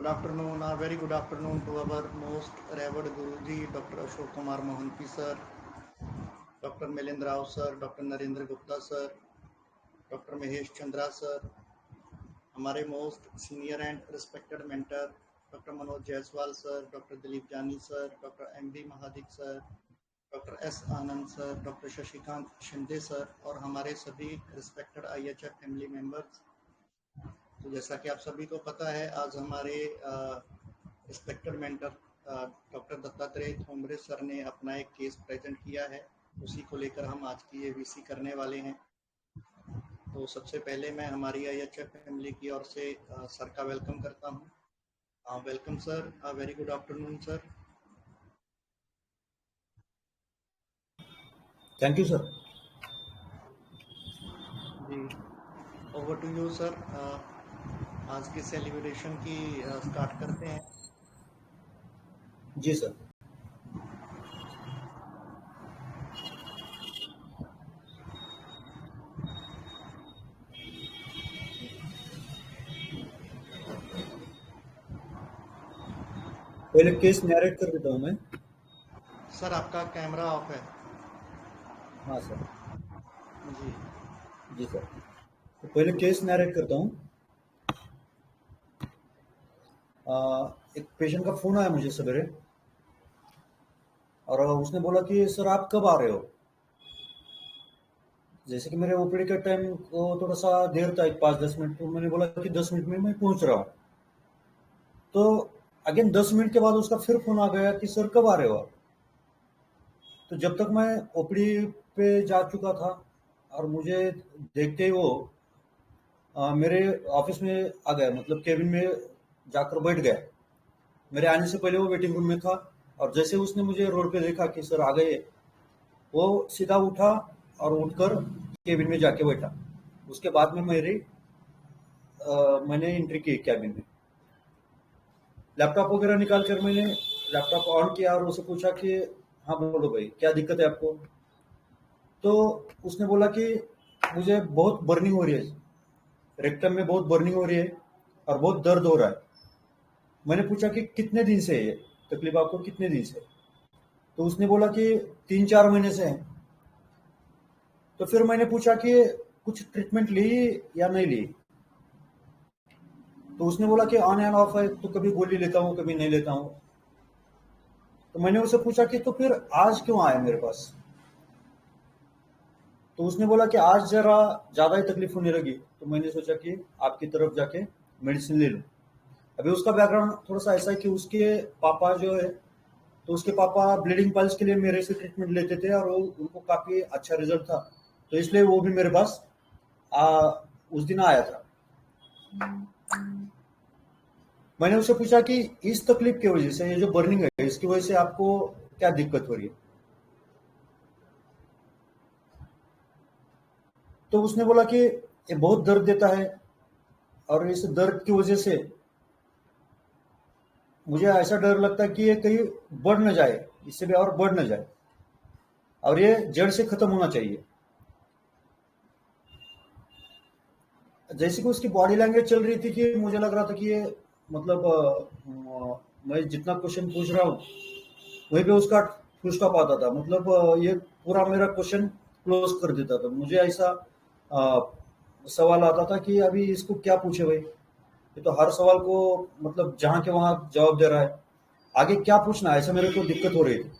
afternoon, a very good afternoon to our most revered Guruji, Dr. Ashok Kumar Mohanty sir, Dr. Milind Rao sir, Dr. Narendra Gupta sir, Dr. Mahesh Chandra sir, हमारे most senior and respected mentor doctor Manoj Jaiswal sir, doctor Dilip Jani sir, doctor M V. Mahadik sir, doctor S Anand sir, doctor Shashikant Shinde sir और हमारे सभी respected IHF family members. तो जैसा कि आप सभी को पता है, आज हमारे respected mentor doctor Dattatreya Thomre sir ने अपना एक केस प्रेजेंट किया है, उसी को लेकर हम आज की ये VC करने वाले हैं। तो सबसे पहले मैं हमारी IHF फैमिली की ओर से सर का वेलकम करता हूँ। Welcome sir, very good afternoon sir. Thank you sir. जी, ओवर टू यू सर। आज की सेलिब्रेशन की स्टार्ट करते हैं। जी सर। पहले केस नैरेट कर देता हूँ मैं। सर आपका कैमरा ऑफ है। हाँ सर। जी जी सर, तो पहले केस नैरेट करता हूँ। एक पेशेंट का फ़ोन आया मुझे सवेरे और उसने बोला कि सर आप कब आ रहे हो। जैसे कि मेरे ओपीडी का टाइम को थोड़ा सा देर था, 5-10 मिनट, तो मैंने बोला कि 10 मिनट में मैं पहुंच रहा हूँ। तो अगेन 10 मिनट के बाद उसका फिर फ़ोन आ गया कि सर कब आ रहे हो आप। तो जब तक मैं ओपीडी पे जा चुका था और मुझे देखते ही वो मेरे ऑफिस में आ गया, मतलब केबिन में जाकर बैठ गया। मेरे आने से पहले वो वेटिंग रूम में था और जैसे उसने मुझे रोड पे देखा कि सर आ गए, वो सीधा उठा और उठकर केबिन में जाके बैठा। उसके बाद में मैंने एंट्री की केबिन में। लैपटॉप वगैरह निकाल कर मैंने लैपटॉप ऑन किया और उसे पूछा कि हाँ बोलो भाई, क्या दिक्कत है आपको। तो उसने बोला कि मुझे बहुत बर्निंग हो रही है, रेक्टम में बहुत बर्निंग हो रही है और बहुत दर्द हो रहा है। मैंने पूछा कि कितने दिन से है ये तकलीफ आपको, कितने दिन से। तो उसने बोला कि 3-4 महीने से है। तो फिर मैंने पूछा कि कुछ ट्रीटमेंट ली या नहीं ली। तो उसने बोला कि ऑन एंड ऑफ है, तो कभी गोली लेता हूँ कभी नहीं लेता हूँ। तो मैंने उससे पूछा कि तो फिर आज क्यों आया मेरे पास। तो उसने बोला कि आज जरा ज़्यादा ही तकलीफ होने लगी, तो मैंने सोचा कि आपकी तरफ जाके मेडिसिन ले लूँ। अभी उसका बैकग्राउंड थोड़ा सा ऐसा है कि उसके पापा जो है, तो उसके पापा ब्लीडिंग पल्स के लिए मेरे से ट्रीटमेंट लेते थे और उनको काफ़ी अच्छा रिजल्ट था, तो इसलिए वो भी मेरे पास उस दिन आया था। मैंने उससे पूछा कि इस तकलीफ की वजह से, ये जो बर्निंग है इसकी वजह से आपको क्या दिक्कत हो रही है। तो उसने बोला कि ये बहुत दर्द देता है और इस दर्द की वजह से मुझे ऐसा डर लगता है कि ये कहीं बढ़ न जाए, इससे भी और बढ़ न जाए और ये जड़ से खत्म होना चाहिए। जैसे कि उसकी बॉडी लैंग्वेज चल रही थी कि मुझे लग रहा था कि ये मतलब मैं जितना क्वेश्चन पूछ रहा हूँ वहीं पे उसका फुल स्टॉप आता था, मतलब ये पूरा मेरा क्वेश्चन क्लोज कर देता था। मुझे ऐसा सवाल आता था कि अभी इसको क्या पूछे भाई, ये तो हर सवाल को मतलब जहाँ के वहाँ जवाब दे रहा है, आगे क्या पूछना है, ऐसा मेरे को दिक्कत हो रही थी।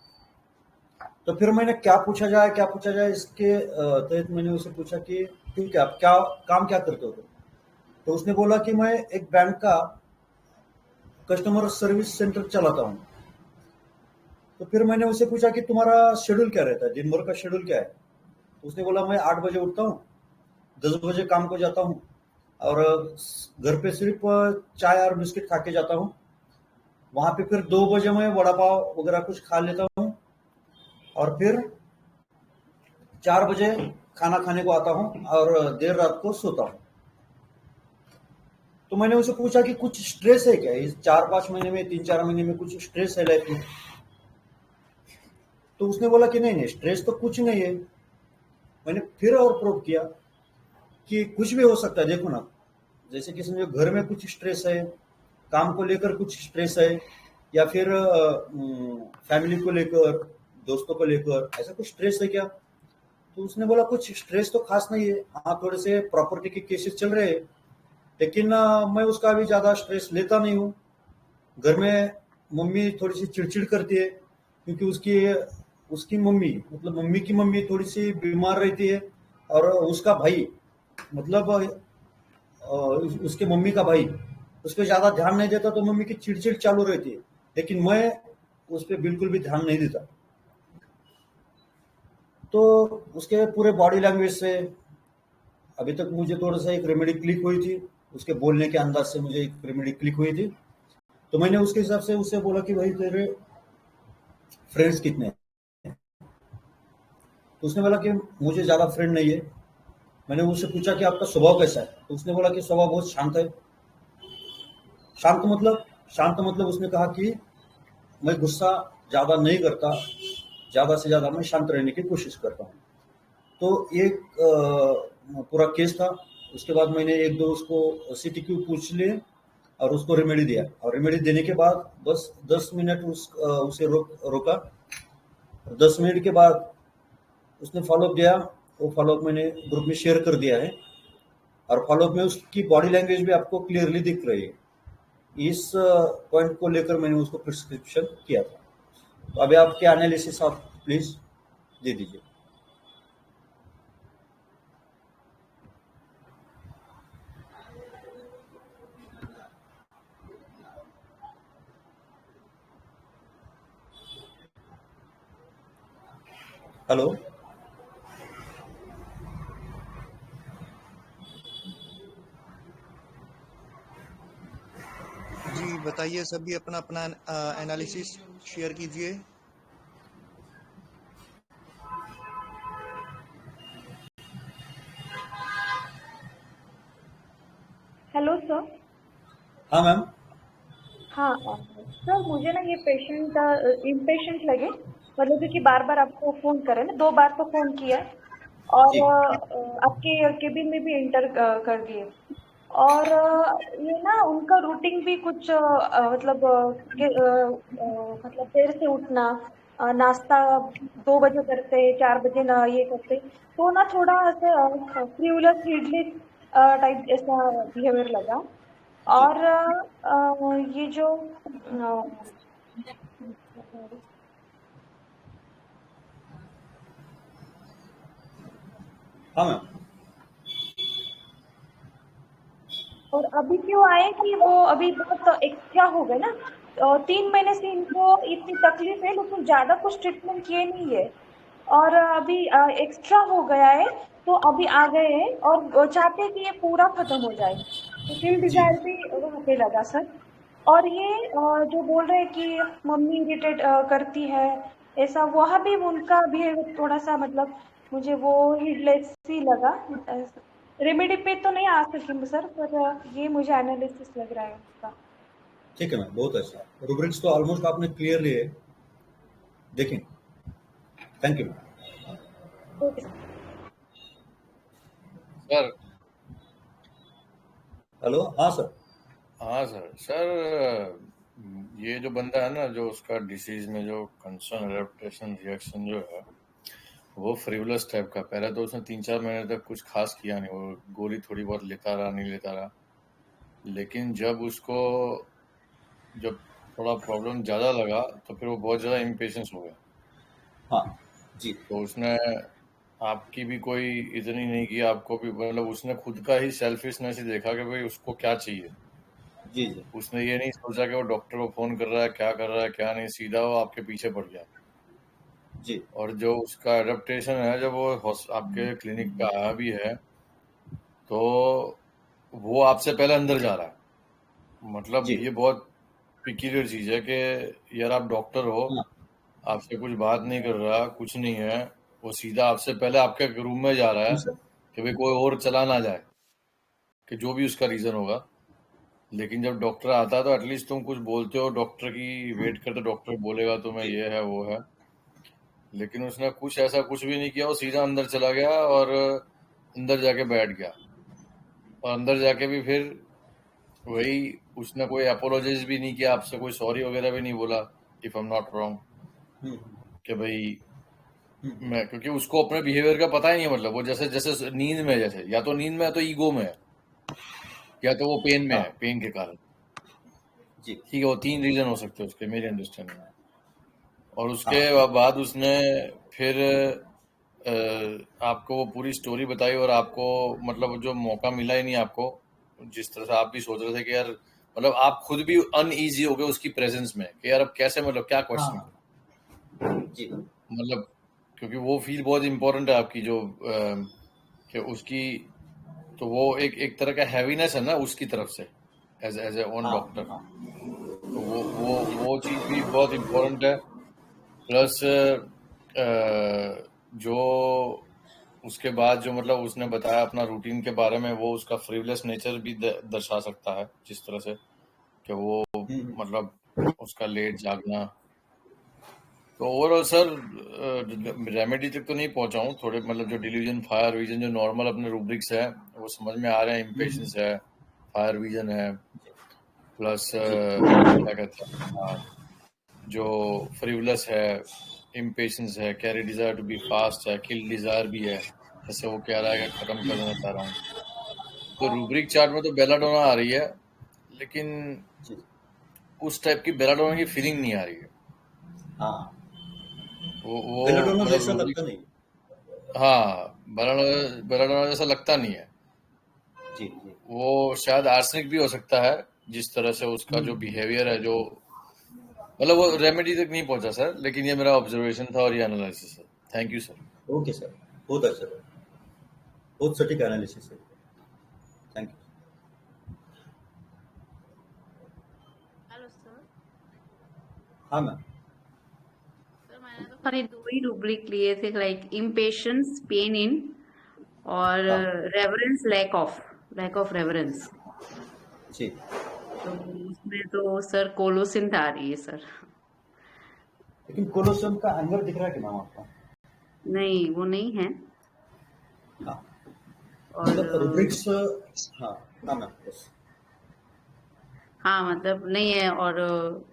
तो फिर मैंने क्या पूछा जाए इसके तहत मैंने उसे पूछा कि ठीक है आप क्या काम क्या करते हो। तो उसने बोला कि मैं एक बैंक का कस्टमर सर्विस सेंटर चलाता हूँ। तो फिर मैंने उसे पूछा कि तुम्हारा शेड्यूल क्या रहता है, दिन भर का शेड्यूल क्या है। तो उसने बोला मैं 8 बजे उठता हूँ, 10 बजे काम को जाता हूँ और घर पे सिर्फ चाय और बिस्किट खा के जाता हूँ। वहाँ पे फिर 2 बजे मैं वड़ा पाव वगैरह कुछ खा लेता हूँ और फिर 4 बजे खाना खाने को आता हूँ और देर रात को सोता हूँ। तो मैंने उसे पूछा कि कुछ स्ट्रेस है क्या इस 4-5 महीने में, 3-4 महीने में कुछ स्ट्रेस है लाइफ में। तो उसने बोला कि नहीं स्ट्रेस तो कुछ नहीं है। मैंने फिर और प्रूव किया कि कुछ भी हो सकता है। देखो ना, जैसे कि समझो घर में कुछ स्ट्रेस है, काम को लेकर कुछ स्ट्रेस है, या फिर फैमिली को लेकर, दोस्तों को लेकर ऐसा कुछ स्ट्रेस है क्या? तो उसने बोला कुछ स्ट्रेस तो खास नहीं है, हाँ थोड़े से प्रॉपर्टी के केसेस चल रहे हैं, लेकिन मैं उसका अभी ज्यादा स्ट्रेस लेता नहीं हूँ। घर में मम्मी थोड़ी सी चिड़चिड़ करती है, क्योंकि उसकी उसकी मम्मी, मतलब मम्मी की मम्मी थोड़ी सी बीमार रहती है, और उसका भाई, मतलब उसके मम्मी का भाई उस पर ज्यादा ध्यान नहीं देता, तो मम्मी की चिड़चिड़ चालू रहती है, लेकिन मैं उस पर बिल्कुल भी ध्यान नहीं देता। तो उसके पूरे बॉडी लैंग्वेज से अभी तक मुझे थोड़ा सा एक रेमेडी क्लिक हुई थी, उसके बोलने के अंदाज से मुझे एक रेमेडी क्लिक हुई थी। तो मैंने उसके हिसाब से उससे बोला कि भाई तेरे फ्रेंड्स कितने हैं? तो उसने बोला कि मुझे ज्यादा फ्रेंड नहीं है। मैंने उससे पूछा कि आपका स्वभाव कैसा है? तो उसने बोला कि स्वभाव बहुत शांत है। शांत मतलब? शांत मतलब उसने कहा कि मैं गुस्सा ज्यादा नहीं करता, ज्यादा से ज्यादा मैं शांत रहने की कोशिश करता हूँ। तो एक पूरा केस था। उसके बाद मैंने एक दो उसको सीटीक्यू पूछ लिए और उसको रेमेडी दिया, और रेमेडी देने के बाद बस 10 मिनट उसे रोका। 10 मिनट के बाद उसने फॉलोअप दिया। वो फॉलोअप मैंने ग्रुप में शेयर कर दिया है, और फॉलोअप में उसकी बॉडी लैंग्वेज भी आपको क्लियरली दिख रही है। इस पॉइंट को लेकर मैंने उसको प्रिस्क्रिप्शन किया था। तो अभी आपके एनालिसिस आप प्लीज दे दीजिए। हेलो। जी बताइए, सभी अपना अपना एनालिसिस शेयर कीजिए। Hello sir. हाँ मैम। हाँ सर, मुझे ना ये पेशेंट इम्पेशेंट लगे, मतलब कि बार बार आपको फोन करे ना, 2 बार तो फोन किया है, और जी आपके केबिन में भी एंटर कर दिए। और ये ना उनका रूटीन भी कुछ मतलब मतलब देर से उठना, नाश्ता 2 बजे करते, 4 बजे ना ये करते, तो ना थोड़ा ऐसे फ्रीवलस हीडलेस टाइप ऐसा बिहेवियर लगा। जी। और ये जो हाँ मैम। और अभी क्यों आए कि वो अभी बहुत एक्स्ट्रा हो गए ना, 3 महीने से इनको इतनी तकलीफ है, लेकिन ज्यादा कुछ ट्रीटमेंट किए नहीं है, और अभी एक्स्ट्रा हो गया है, तो अभी आ गए हैं और वो चाहते हैं कि ये पूरा खत्म हो जाए, तो फील्ड जी डिजायर भी वहाँ पे लगा सर। और ये जो बोल रहे हैं कि मम्मी इरिटेट करती है, ऐसा वहाँ भी उनका बिहेवियर थोड़ा सा, मतलब मुझे वो हीडलेस ही लगा। रेमेडी पे तो नहीं आ सकी सर, पर ये मुझे एनालिसिस लग रहा है उसका। ठीक है मैम, बहुत अच्छा। रूब्रिक्स तो ऑलमोस्ट आपने क्लियर लिए देखें। Thank you ma'am. Okay sir. Sir. Hello. हाँ सर। हाँ सर। सर, ये जो बंदा है ना, जो उसका डिसीज में जो कंसर्न एडेप्टेशन रिएक्शन जो है, वो फ्रिवलस टाइप का। पहले तो उसने 3-4 महीने तक कुछ खास किया नहीं, वो गोली थोड़ी बहुत लेता रहा, नहीं लेता रहा। लेकिन जब थोड़ा प्रॉब्लम ज़्यादा लगा, तो फिर वो बहुत ज़्यादा इम्पेशेंस हो गया। हाँ जी। तो उसने आपकी भी कोई इतनी नहीं की, आपको भी, मतलब उसने खुद का ही सेल्फिशनेस ही देखा कि भाई उसको क्या चाहिए। जी जी उसने ये नहीं सोचा कि वो डॉक्टर को फोन कर रहा है, क्या कर रहा है क्या नहीं, सीधा वो आपके पीछे पड़ गया। जी और जो उसका एडेप्टेशन है, जब वो आपके क्लिनिक पे आया भी है, तो वो आपसे पहले अंदर जा रहा है। मतलब जी। ये बहुत पिक्यूलियर चीज है कि यार आप डॉक्टर हो, हाँ आपसे कुछ बात नहीं कर रहा, कुछ नहीं है, वो सीधा आपसे पहले आपके रूम में जा रहा है जी सर। कि भाई कोई और चला ना जाए, कि जो भी उसका रीजन होगा। लेकिन जब डॉक्टर आता है तो एटलीस्ट तुम कुछ बोलते हो, डॉक्टर की वेट करते, डॉक्टर बोलेगा तुम्हें जी ये है वो है। लेकिन उसने कुछ भी नहीं किया, वो सीधा अंदर चला गया और अंदर जाके बैठ गया। और अंदर जाके भी फिर वही उसने कोई अपोलोजाइज भी नहीं किया आपसे, कोई सॉरी वगैरह भी नहीं बोला, if I am not wrong, कि भाई मैं, क्योंकि उसको अपने बिहेवियर का पता ही नहीं, मतलब वो जैसे जैसे नींद में, जैसे या तो नींद में है तो ईगो में है, या तो वो पेन में है, पेन के कारण। जी ठीक है, वो 3 रीजन हो सकते हैं उसके, मेरी अंडरस्टैंडिंग में। और उसके बाद उसने फिर आपको वो पूरी स्टोरी बताई, और आपको मतलब जो मौका मिला ही नहीं आपको, जिस तरह से आप भी सोच रहे थे कि यार, मतलब आप खुद भी अनईजी हो गए उसकी प्रेजेंस में कि यार अब कैसे, मतलब क्या क्वेश्चन करूं, जी मतलब क्योंकि वो फील बहुत इंपॉर्टेंट है आपकी, जो कि उसकी, तो वो एक तरह का हैवीनेस है ना उसकी तरफ से, एज ए ओन डॉक्टर, तो वो चीज भी बहुत इंपॉर्टेंट है। प्लस जो उसके बाद जो मतलब उसने बताया अपना रूटीन के बारे में, वो उसका फ्रीवलेस नेचर भी दर्शा सकता है, जिस तरह से कि वो मतलब उसका लेट जागना। तो ओवरऑल सर, रेमेडी तक तो नहीं पहुंचा हूँ, थोड़े मतलब जो डिल्यूजन, फायर विजन, जो नॉर्मल अपने रूब्रिक्स है वो समझ में आ रहे हैं, इम्पेशंस है, फायर विजन है, प्लस क्या कहते हैं, जो फ्रिवलस है, इम्पेशंस है, carry desire to be fast है, किल डिजायर भी है, जैसे वो कह रहा है कि खत्म कर देना चाह रहा हूँ। तो रूब्रिक चार्ट में तो बेलाडोना आ रही है, लेकिन उस टाइप की बेलाडोना की फीलिंग नहीं आ रही है। वो बेलाडोना मतलब जैसा रूब्रिक, लगता नहीं। हाँ, बेलाडोना जैसा लगता नहीं है। जी वो शायद आर्सेनिक भी हो सकता है, जिस तरह से उसका जो बिहेवियर है, जो मतलब वो रेमेडी तक नहीं पहुंचा सर, लेकिन ये मेरा ऑब्जर्वेशन था और ये एनालिसिस है। Thank you sir. Okay sir, बहुत अच्छा सर, बहुत सटीक एनालिसिस है। Thank you. Hello sir. हाँ मैम। सर मैंने तो खाली 2 ही रूब्रिक लिए थे, लाइक इम्पेशंस, पेन इन, और रेवरेंस, लैक ऑफ रेवरेंस। जी तो उसमें तो सर कोलोसिन आ रही है सर। लेकिन कोलोसियम का एंगर दिख रहा है कि मैम आपको? नहीं, वो नहीं है। हाँ, और मतलब रूब्रिक्स, हाँ हाँ मैम, यस। हाँ, मतलब नहीं है। और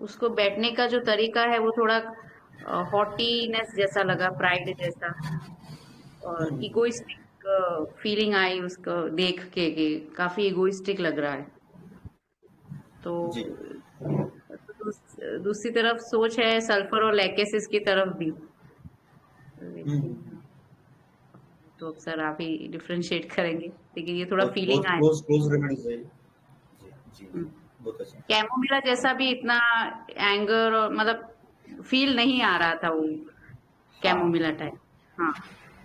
उसको बैठने का जो तरीका है वो थोड़ा हॉटीनेस जैसा लगा, प्राइड जैसा, और इगोइस्टिक फीलिंग आई उसको देख के कि काफी इगोइस्टिक लग रहा है। तो जी दूसरी तरफ सोच है सल्फर और लैकेसिस की तरफ भी, लेकिन तो अब सर आप ही डिफरेंशिएट करेंगे, लेकिन ये थोड़ा बहुत फीलिंग बहुत आया। क्लोज रेमेडीज है। जी जी जी, बहुत अच्छा। कैमोमिला जैसा भी इतना एंगर और मतलब फील नहीं आ रहा था वो कैमोमिला टाइप। हाँ,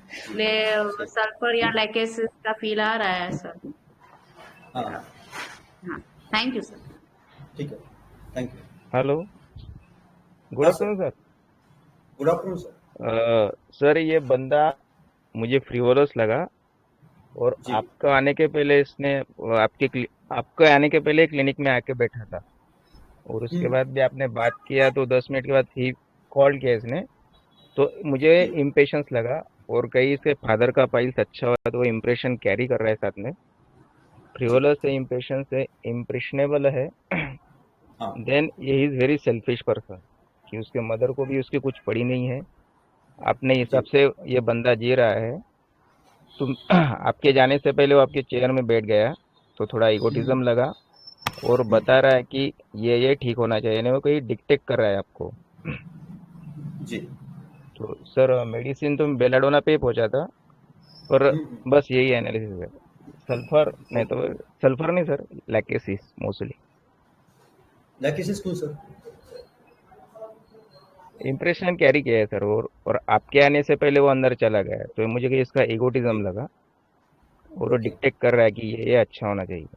इसलिए सल्फर या लैकेसिस का फील आ रहा है सर। हाँ हाँ, थैंक यू सर। ठीक है, थैंक यू। हेलो, गुड हाँ sir, afternoon sir. Good afternoon sir. Sir ये बंदा मुझे फ्रीवोलस लगा, और जी आपका आने के पहले इसने आपके आने के पहले क्लिनिक में आके बैठा था, और उसके बाद भी आपने बात किया तो 10 मिनट के बाद ही कॉल किया इसने, तो मुझे जी इम्पेशंस लगा। और कहीं इसके फादर का पाइल्स अच्छा हुआ तो वो इम्प्रेशन कैरी कर रहा है साथ में। जी फ्रीवोलस से इम्पेशन से इम्प्रेशनेबल है। हाँ देन ये इज वेरी सेल्फिश पर्सन, कि उसके मदर को भी उसकी कुछ पड़ी नहीं है, अपने जी हिसाब से ये बंदा जी रहा है। तुम आपके जाने से पहले वो आपके चेयर में बैठ गया, तो थोड़ा इगोटिज्म लगा, और बता रहा है कि ये ठीक होना चाहिए, यानी वो कोई डिक्टेट कर रहा है आपको। जी तो सर मेडिसिन तो बेलाडोना पे ही पहुंचा था, पर बस यही एनालिसिस है। सल्फर नहीं तो, सल्फर नहीं सर, लैकेसिस मोस्टली। लैकेसिस क्यों सर? इम्प्रेशन कैरी किया है सर, और आपके आने से पहले वो अंदर चला गया है, तो मुझे कि इसका इगोटिज्म लगा, और वो ओके डिक्टेट कर रहा है कि ये अच्छा होना चाहिए।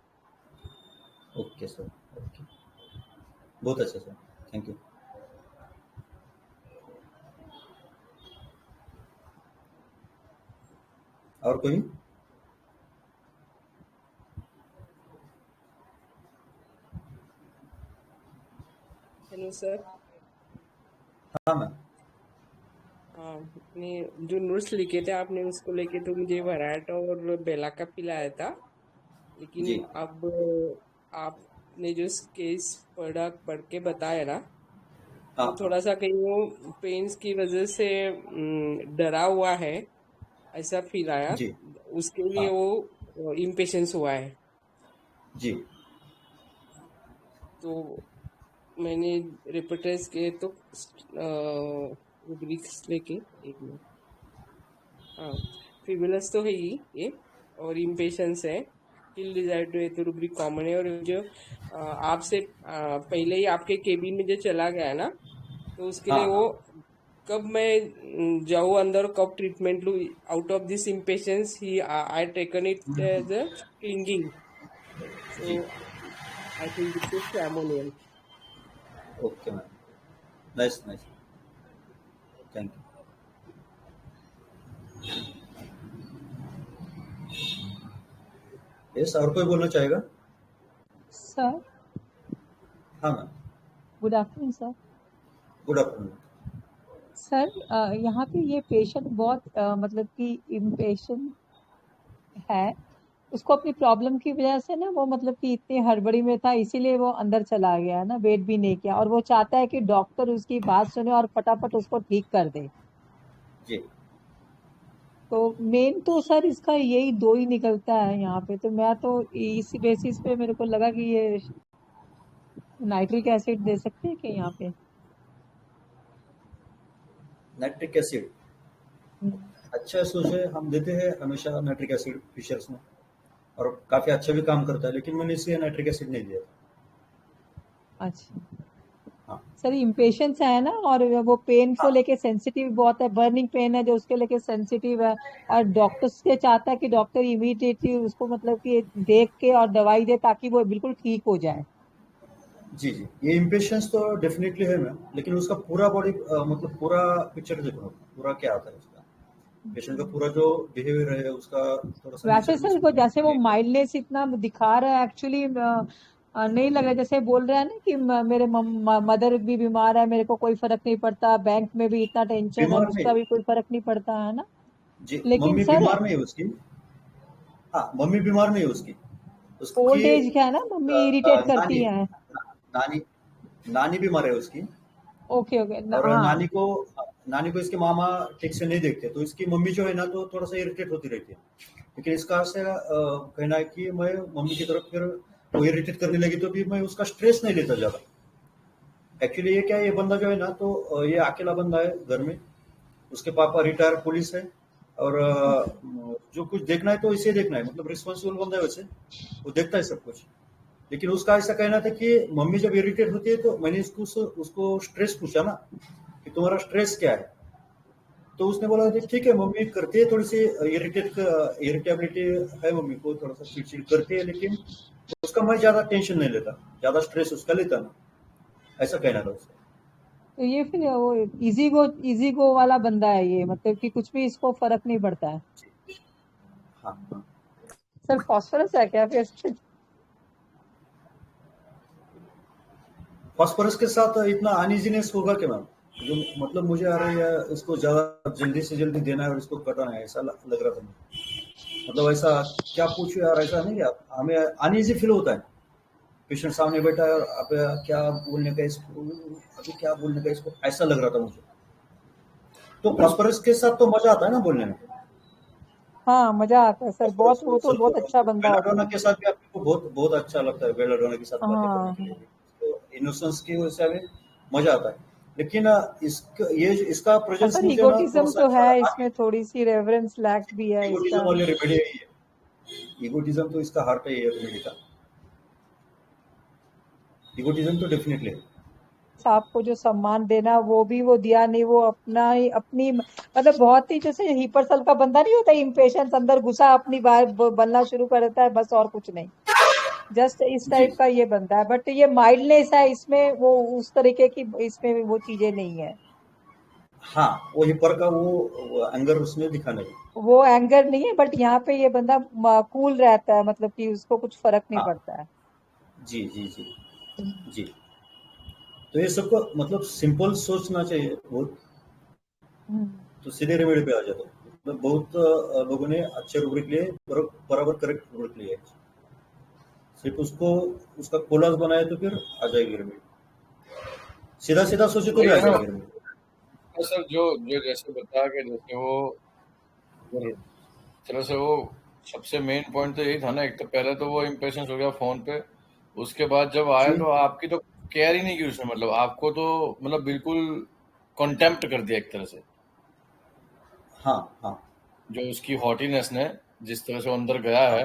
ओके सर, ओके, बहुत अच्छा सर, थैंक यू। और कोई? Hello sir. हाँ मैम। हाँ, आपने जो नोट्स लिखे थे आपने उसको लेके तो मुझे वराट और बेला का पिलाया था, जी लेकिन अब आप आपने जो केस पढ़ के बताया ना, हाँ तो थोड़ा सा कहीं वो पेन्स की वजह से डरा हुआ है, ऐसा फील आया। जी उसके लिए हाँ वो इम्पेशेंस हुआ है। जी तो मैंने रिपोर्टर्स के तो रुब्रिक्स लेके एक मिनट, हाँ, फिबुलस तो है ही ये, और इम्पेशंस है, किल डिजायर टू, ये तो रुब्रिक कॉमन है। और जो आपसे पहले ही आपके केबिन में जो चला गया ना, तो उसके लिए हाँ वो कब मैं जाऊँ अंदर, कब ट्रीटमेंट लूँ, आउट ऑफ दिस इम्पेशंस ही I taken it as a clinging. जी so I think this is ceremonial. Okay ma'am, nice nice, thank you. Yes, और कोई बोलना चाहेगा? सर, हाँ ma'am, good afternoon sir. Good afternoon. Sir, यहाँ पे ये पेशेंट बहुत मतलब कि इम्पेशेंट है। उसको अपनी प्रॉब्लम की वजह से ना वो मतलब कि इतनी हड़बड़ी में था, इसीलिए वो अंदर चला गया ना, वेट भी नहीं किया, और वो चाहता है कि डॉक्टर उसकी बात सुने और फटाफट उसको ठीक कर दे। जी तो मेन तो सर इसका यही दो ही निकलता है यहाँ पे। तो मैं तो इसी बेसिस पे मेरे को लगा कि ये नाइट्रिक एसिड दे सकते हैं कि यहाँ पे। नाइट्रिक एसिड अच्छा सोच है, हम देते हैं हमेशा नाइट्रिक एसिड फिशर्स में, और काफी अच्छा भी काम करता है, लेकिन मैंने इसलिए नाइट्रिक एसिड नहीं दिया। अच्छा हाँ सर, इम्पेशेंस है ना, और वो पेन को हाँ लेके सेंसिटिव बहुत है, बर्निंग पेन है जो उसके लेके सेंसिटिव है, और डॉक्टर से चाहता है कि डॉक्टर इमीडिएटली उसको मतलब कि देख के और दवाई दे ताकि वो बिल्कुल ठीक हो जाए। जी जी, ये इम्पेशंस तो डेफिनेटली है मैम, लेकिन उसका पूरा बॉडी मतलब पूरा पिक्चर देखो, पूरा क्या आता है उसका, पेशेंट का पूरा जो बिहेवियर है उसका, थोड़ा सा वैसे नेचर भी सर वो जैसे वो उसको। माइल्डनेस इतना दिखा रहा है, एक्चुअली नहीं लग रहा, जैसे बोल रहा है ना कि मेरे मदर भी बीमार है, मेरे को कोई फर्क नहीं पड़ता, बैंक में भी इतना टेंशन है, बीमार नहीं, उसका भी कोई फर्क नहीं पड़ता है ना। जी लेकिन मम्मी सर बीमार नहीं है उसकी। हाँ, मम्मी बीमार नहीं है उसकी, ओल्ड उसकी एज क्या है ना, मम्मी इरिटेट करती नानी, है। नानी नानी बीमार है उसकी, ओके ओके, और हाँ। नानी को इसके मामा ठीक से नहीं देखते, तो इसकी मम्मी जो है ना तो थोड़ा सा इरिटेट होती रहती है। लेकिन इसका से कहना है कि मैं मम्मी की तरफ फिर वो इरिटेट करने लगी तो भी मैं उसका स्ट्रेस नहीं लेता ज्यादा। एक्चुअली ये क्या है, ये बंदा जो है ना तो ये अकेला बंदा है घर में, उसके पापा रिटायर पुलिस है, और जो कुछ देखना है तो इसे देखना है, मतलब रिस्पॉन्सिबल बंदा है वैसे, वो देखता है सब कुछ। लेकिन उसका ऐसा कहना था कि मम्मी जब इरिटेट होती है तो मैंने उसको स्ट्रेस पूछा ना कि तुम्हारा स्ट्रेस क्या है, तो उसने बोला कि ठीक है मम्मी करती है थोड़ी सी इरिटेबिलिटी है, मम्मी को थोड़ा सा चिड़चिड़ करती है, लेकिन उसका मैं ज्यादा टेंशन नहीं लेता, ज्यादा स्ट्रेस उसका लेता ना, ऐसा कहना था उसका। तो ये फिर वो इजी गो वाला बंदा है ये, मतलब कि कुछ भी इसको फर्क नहीं पड़ता है। हाँ हाँ, सर फॉस्फोरस है क्या फिर? फास्फोरस के साथ इतना अनइजीनेस होगा क्या मैम, जो मतलब मुझे आ रही है इसको ज्यादा जल्दी से जल्दी देना है और इसको कटाना है, ऐसा लग रहा था मुझे। मतलब ऐसा क्या पूछो यार, ऐसा नहीं यार, हमें अनइजी फील होता है, पेशेंट सामने बैठा है और अब क्या बोलने का इसको, अभी क्या बोलने का इसको, ऐसा लग रहा था मुझे। तो फास्फोरस के साथ तो मजा आता है ना बोलने में। हाँ मजा आता है सर, फास्फोरस बहुत, को वो तो बहुत अच्छा बंदा होता बेलाडोना है। के साथ भी आपको बहुत बहुत अच्छा लगता है, बेलाडोना के साथ बातें करने हाँ के लिए, तो इनोसेंस की वजह से हमें मजा आता है। लेकिन इसका हाँ प्रेजेंस सर, मुझे ना थोड़ा इगोटिज्म सा तो है अच्छा, इसमें, थोड़ी सी रेवरेंस लैक भी है ईगोटिज्म इसका। वाली रेमेडी है ये, ईगोटिज्म तो इसका हार्ट है ये रेमेडी का, ईगोटिज्म तो डेफिनेटली है। आपको जो सम्मान देना वो भी वो दिया नहीं, वो अपना ही अपनी मतलब बहुत ही जैसे हिपरसल का बंदा नहीं होता, इम्पेशंस अंदर घुसा अपनी बात बनना शुरू कर देता है, बस और कुछ नहीं। जस्ट इस जी टाइप का ये बनता है, बट ये माइल्डनेस है इसमें, वो उस तरीके की इसमें वो चीजें नहीं है। हाँ, वो हिपर का वो एंगर उसमें दिखा नहीं। वो एंगर नहीं है, बट यहाँ पे ये बंदा कूल रहता है, मतलब कि उसको कुछ फर्क नहीं हाँ पड़ता है। जी जी जी जी, तो ये सबको मतलब सिंपल सोचना चाहिए बहुत, हम्म। तो सीधे रेमेडी पे आ जाता है। मतलब बहुत लोगों ने अच्छे रूब्रिक लिए, बराबर करेक्ट रूब्रिक लिए, सिर्फ उसको उसका कोलाज बनाए तो फिर आ जाएगी रेमेडी। सीधा सीधा सोचे तो वही भी आ है ना जाएगी रेमेडी। सर, जो जो जैसे बता के जैसे वो इस तरह से वो सबसे मेन पॉइंट तो यही था ना, एक तो पहले तो वो इम्प्रेशन हो गया फोन पे, उसके बाद जब आए जी तो आपकी तो केयर ही नहीं की उसने, मतलब आपको तो मतलब बिल्कुल कॉन्टेम्प्ट कर दिया एक तरह से। हाँ हाँ जो उसकी हॉटीनेस ने जिस तरह से वो अंदर गया हाँ है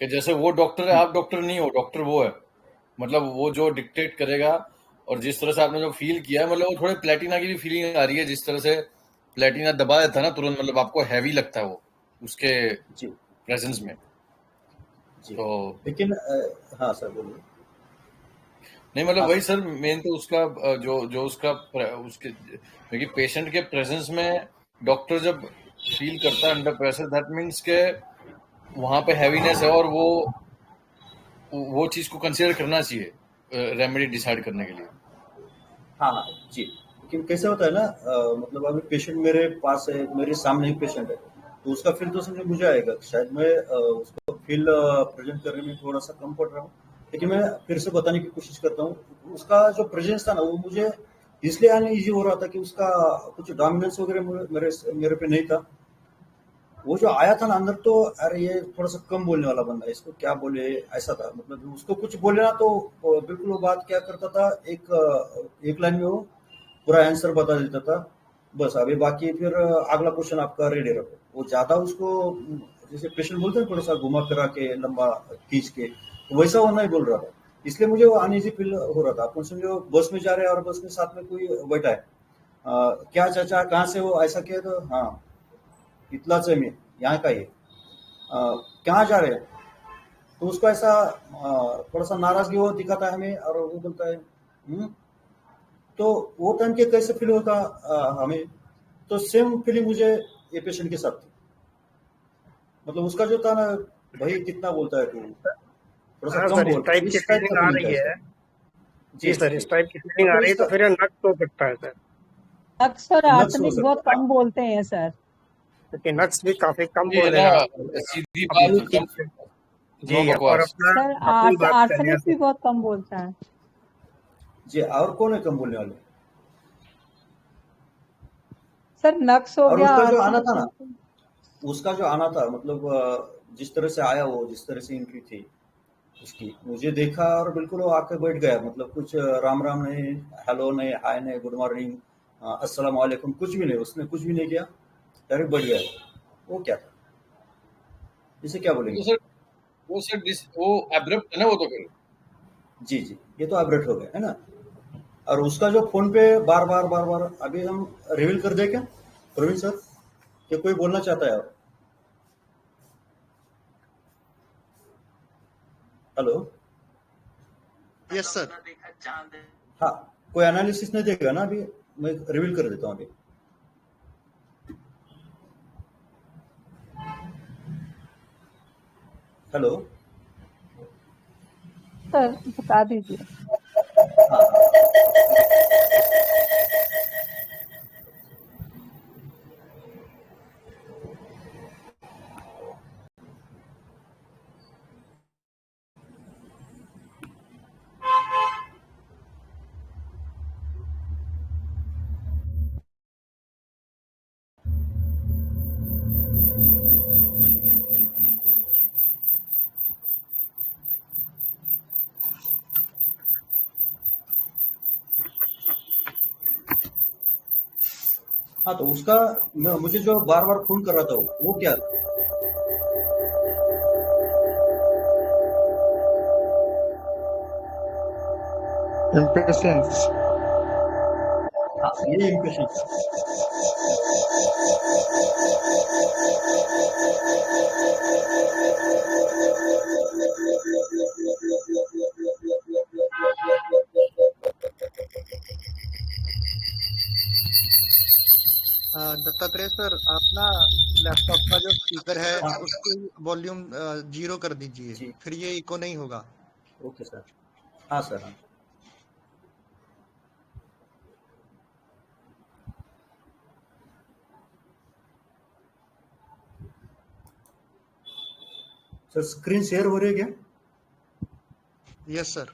कि जैसे वो डॉक्टर है, आप डॉक्टर नहीं हो, डॉक्टर वो है, मतलब वो जो डिक्टेट करेगा। और जिस तरह से आपने जो फील किया है, मतलब वो थोड़े प्लेटिना की भी फीलिंग आ रही है, जिस तरह से प्लेटिना दबा देता है ना तुरंत, मतलब आपको हैवी लगता है वो उसके जी प्रेजेंस में। जी। तो लेकिन हाँ सर बोलिए। नहीं मतलब हाँ वही सर। सर, मेन तो उसका जो जो उसका उसके क्योंकि पेशेंट के प्रेजेंस में डॉक्टर जब फील करता है अंडर प्रेशर, दैट मीन्स के वहां पे हैवीनेस है, और वो चीज को कंसिडर करना चाहिए रेमेडी डिसाइड करने के लिए। हाँ हाँ जी। लेकिन कैसे होता है ना, मतलब अभी पेशेंट मेरे पास है, मेरे सामने ही पेशेंट है, तो उसका फील तो समझ मुझे आएगा। शायद मैं उसको फील प्रेजेंट करने में थोड़ा सा कम पड़ रहा हूँ, लेकिन मैं फिर से बताने की कोशिश करता हूँ। उसका जो प्रेजेंस था ना, वो मुझे इसलिए आने ईजी हो रहा था कि उसका कुछ डोमिनेंस वगैरह मेरे मेरे पे नहीं था। वो जो आया था ना अंदर, तो अरे ये थोड़ा सा कम बोलने वाला बंदा है, इसको क्या बोले, ऐसा था। मतलब उसको कुछ बोले ना तो बिल्कुल वो बात क्या करता था, एक लाइन में वो पूरा आंसर बता देता था। बस अभी बाकी फिर अगला क्वेश्चन आपका रेडी रखो। वो ज्यादा उसको जैसे पेशेंट बोलते हैं थोड़ा सा घुमा फिरा के लंबा खींच के, तो वैसा वो नहीं बोल रहा था। इसलिए मुझे वो अनईजी फील हो रहा था। अपन समझो बस में जा रहे हैं और बस में साथ में कोई बैठा है, क्या चाचा कहाँ से हो, ऐसा किया तो हाँ इतलाच है, मैं यहाँ का ही है। कहाँ जा रहे हैं, तो उसको ऐसा थोड़ा सा नाराजगी वो दिखाता है हमें, और वो बोलता है तो वो टाइम के कैसे फील होगा हमें। तो सेम फीलिंग मुझे ये पेशेंट के साथ थी। मतलब उसका जो था ना, भाई कितना बोलता है तू, थोड़ा सा हाँ कम सर, इस बोल, टाइप की इस टाइप का फीलिंग आ फीलिंग था रही इसका। है। जी जी सर, जी। इस टाइप की फीलिंग आ मतलब रही है, तो इसका फिर नक्स हो सकता है सर, नक्स और नक्स हो आर्सेनिक बहुत सकता है, कम हाँ। बोलते हैं सर। क्योंकि नक्स भी काफी कम ये है ना, बोलेगा। सीधी अपनी बात, ठीक से नो जी, और बकवास। अपना सर अपनी बात करेगा आर्सेनिक भी सर। बहुत कम बोलता है। जी, और कौन है कम बोलने वाले। सर नक्स हो और गया, उसका जो आना आर्सेनिक था ना, बिल्कुल। उसका जो आना था, मतलब जिस तरह से आया, वो जिस तरह से एंट्री थी उसकी, मुझे देखा और बिल्कुल वो आके बैठ गया। मतलब कुछ राम राम नहीं, हेलो नहीं, हाय नहीं, गुड मॉर्निंग, अस्सलाम वालेकुम, कुछ भी नहीं, उसने कुछ भी नहीं किया, डायरेक्ट बैठ गया। वो क्या था, इसे क्या वो तो बोलेंगे। सर वो सर वो एब्रप्ट है ना वो तो फिर। जी जी, ये तो अपडेट हो गया है ना। और उसका जो फोन पे बार बार बार बार, अभी हम रिवील कर दे क्या प्रवीण सर, कि कोई बोलना चाहता है। हेलो। Yes sir. हाँ, कोई एनालिसिस नहीं देगा ना अभी, मैं रिवील कर देता हूँ अभी। हेलो। सर बता दीजिए। हाँ हाँ हाँ, तो उसका मुझे जो बार बार फोन कर रहा था, वो क्या था। इम्पेशेंस। हाँ, ये इम्प्रेशन था। दत्तात्रेय सर, आप ना लैपटॉप का जो स्पीकर है हाँ उसकी वॉल्यूम 0 कर दीजिए, जी, फिर ये इको नहीं होगा। Okay sir. हाँ सर, हाँ सर, स्क्रीन शेयर हो रही है क्या। Yes sir.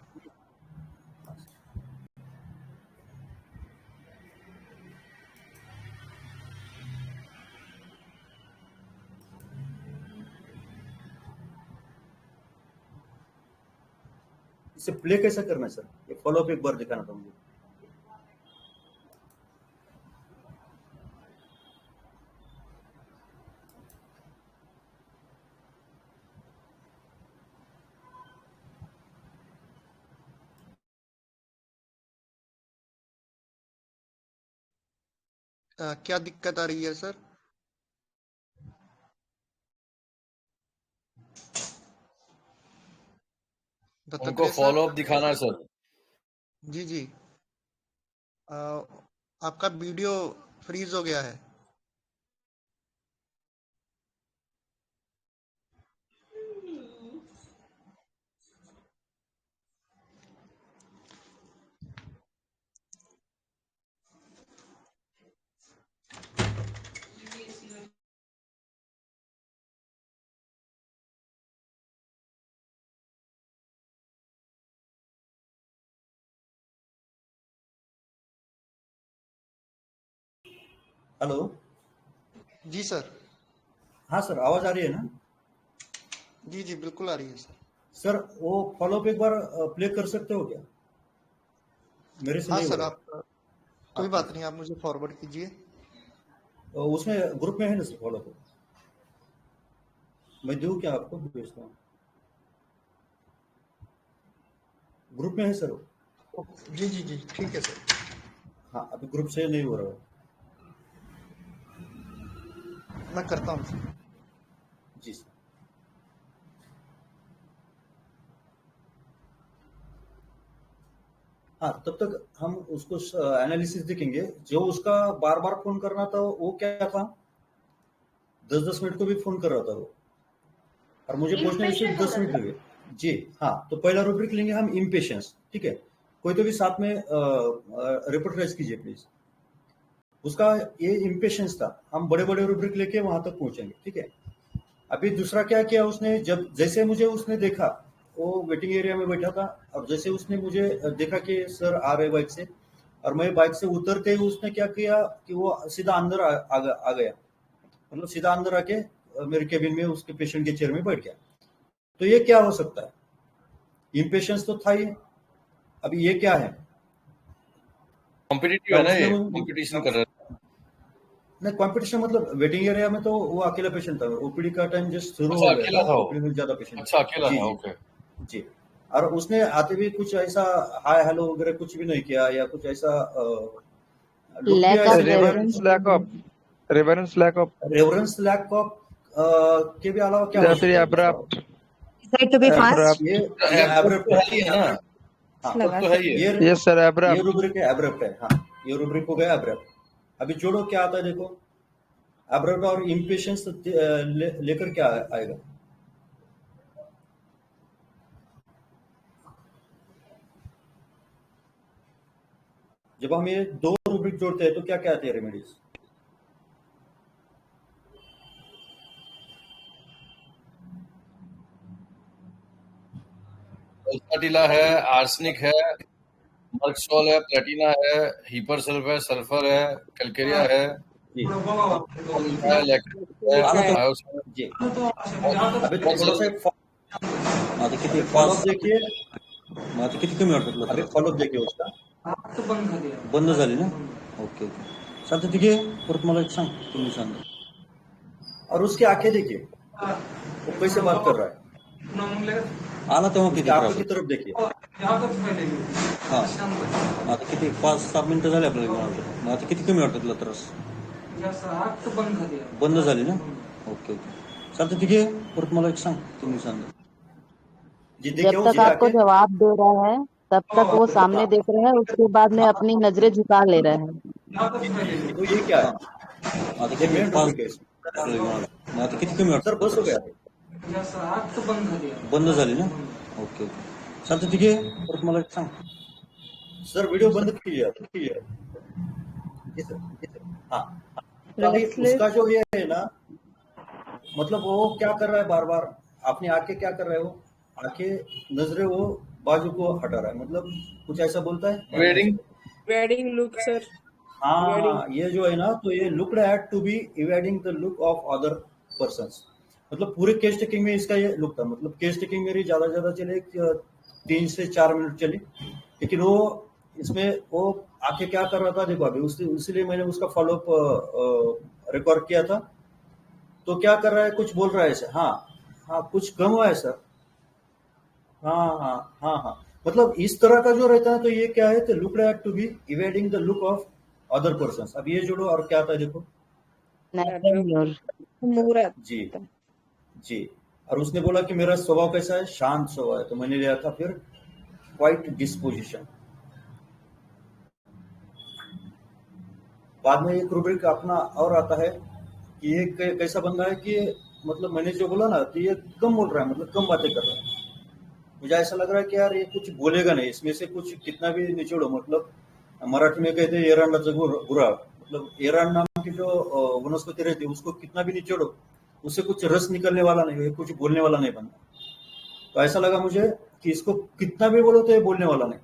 इसे प्ले कैसे करना है सर? ये फॉलोअप एक बार दिखाना था मुझे। क्या दिक्कत आ रही है सर? उनको दत्तात्रेय सर। फॉलोअप दिखाना है सर। जी जी। आपका वीडियो फ्रीज हो गया है। हेलो। जी सर। हाँ सर, आवाज आ रही है ना? जी जी बिल्कुल आ रही है सर। सर वो फॉलोअप एक बार प्ले कर सकते हो क्या? मेरे से हाँ नहीं हो सर, रहा। आप कोई बात नहीं, आप मुझे फॉरवर्ड कीजिए। उसमें ग्रुप में है ना सर फॉलोअप? मैं दूँ क्या आपको? भेजता हूँ। ग्रुप में है सर वो? जी जी जी ठीक है सर। हाँ, अभी ग्रुप से नहीं हो रहा है। मैं करता हूँ सर। जी सर। हाँ, तब तक हम उसको एनालिसिस देखेंगे। जो उसका बार बार फोन करना था वो क्या था? 10-10 मिनट को भी फोन कर रहा था वो, और मुझे पहुंचने में सिर्फ 10 मिनट लगे। जी हाँ, तो पहला रूब्रिक लेंगे हम इम्पेशंस। ठीक है, कोई तो भी साथ में रिपोर्टराइज कीजिए प्लीज। उसका ये इम्पेशंस था, हम बड़े बड़े रूब्रिक लेके वहां तक पहुंचेंगे। ठीक है, अभी दूसरा क्या किया उसने, जब जैसे मुझे उसने देखा, वो वेटिंग एरिया में बैठा था, और जैसे उसने मुझे देखा कि सर आ रहे बाइक से, और मैं बाइक से उतरते ही उसने क्या किया कि वो सीधा अंदर आ गया, मतलब सीधा अंदर आके मेरे केबिन में उसके पेशेंट के चेयर में बैठ गया। तो ये क्या हो सकता है? इम्पेशंस तो था ये। अभी ये क्या है? कॉम्पिटिटिव है ना, ये कॉम्पिटिशन कर रहा है। नहीं, कंपटीशन मतलब वेटिंग एरिया में तो वो अकेला पेशेंट था। ओपीडी का टाइम जस्ट शुरू अच्छा हो गया अकेला था, था वो। ओपीडी में ज्यादा पेशेंट। अच्छा अकेला जी था, जी ओके। जी। और उसने आते भी कुछ ऐसा हाय हेलो वगैरह कुछ भी नहीं किया, या कुछ ऐसा लुक भी Lack ऐसे of नहीं reverence reverence. Lack of reverence lack of के भी अलावा क्या या हो फिर सकता है दूसरा? Abrupt Decide to be fast. ये एब्रप्ट तो है ही है ना, हाँ, लगा तो है सकते ही हैं। है। यस सर ये एब्रप्ट। रूब्रिक है एब्रप्ट है। हाँ, ये रूब्रिक हो गया एब्रप्ट। अभी जोड़ो क्या आता है, देखो एब्रप्ट और इम्पेशंस लेकर क्या आएगा? जब हम ये दो रूब्रिक जोड़ते हैं तो क्या क्या आते हैं रेमेडीज? पल्साटिला है, आर्सेनिक है, मर्कसोल है, प्लेटिना है, हीपर सल्फर है, कैलकेरिया है, जी लैक्टिक है, हायोसिन है। जी। अभी थोड़ा सा माझं किती फॉलोअप देखिए, माझं किती कमी वाटतं तुला अभी त्रास? फॉलोअप देखिए उसका। बंद झाली ना? ओके ओके चालतं ठीक आहे. परत मला एक सांग, तुम्ही सांग. और उसकी आंखें देखिए, वो कैसे बात कर रहा है। आला तेव्हा उसकी किती आंखों त्रास की होता? तरफ देखिए। हा, आता किती 5-6 मिनिटं झाली आपल्याला घेऊन आलो. मग आता किती कमी वाटतं तुला त्रास? बंद झाली ना? ओके ओके चालतं ठीक आहे. परत मला एक सांग, तुम्ही सांग. जी जब देखिए तक उसकी आपको आंखें। जवाब दे रहा है तब तक वो सामने देख रहे हैं, उसके बाद में अपनी नजरें झुका ले रहे हैं. तो ये क्या है? आता ये किती मेन 5 रूब्रिक है इसमें। आपल्याला घेऊन आलो. मग आता किती कमी सर वाटतं बस हो गया। बंद झाली ना? ओके ओके चालतं ठीक आहे. परत मला एक सांग. सर वीडियो बंद कीजिए आप। जी सर। हाँ, तो अभी Restless. उसका जो ये है ना, मतलब वो क्या कर रहा है, बार बार अपनी आंखें क्या कर रहा है, वो आंखें नजरें वो बाजू को हटा रहा है, मतलब कुछ ऐसा बोलता है। Evading look sir. हाँ, ये जो है ना, तो ये looked at to be evading the look of other persons, मतलब पूरे केस टेकिंग में इसका ये लुक था। मतलब केस टेकिंग मेरी ज्यादा चले 3 से 4 मिनट चली, लेकिन वो इसमें वो आके क्या कर रहा था देखो अभी, इसलिए मैंने उसका फॉलोअप रिकॉर्ड किया था। तो क्या कर रहा है, कुछ बोल रहा है ऐसे, हाँ कुछ कम हुआ है सर, हाँ, मतलब इस तरह का जो रहता है, तो ये क्या है, तो looked at to be evading the look of other persons. अब ये जोड़ो और क्या आता है देखो, जी। और उसने बोला कि मेरा स्वभाव कैसा है, शांत स्वभाव है, तो मैंने लिया था फिर क्वाइट डिस्पोजिशन। बाद में एक रूब्रिक अपना और आता है कि ये कैसा बंदा है कि मतलब मैंने जो बोला ना, तो ये कम बोल रहा है, मतलब कम बातें कर रहा है। मुझे ऐसा लग रहा है कि यार ये कुछ बोलेगा नहीं, इसमें से कुछ कितना भी निचोड़ो, मतलब मराठी में कहते हैं एरंडाचा गुरा, मतलब एरंड नाम की जो वनस्पति रहती है उसको कितना भी निचोड़ो, उससे कुछ रस निकलने वाला नहीं है, कुछ बोलने वाला नहीं बनता। तो ऐसा लगा मुझे कि इसको कितना भी बोलो तो ये बोलने वाला नहीं।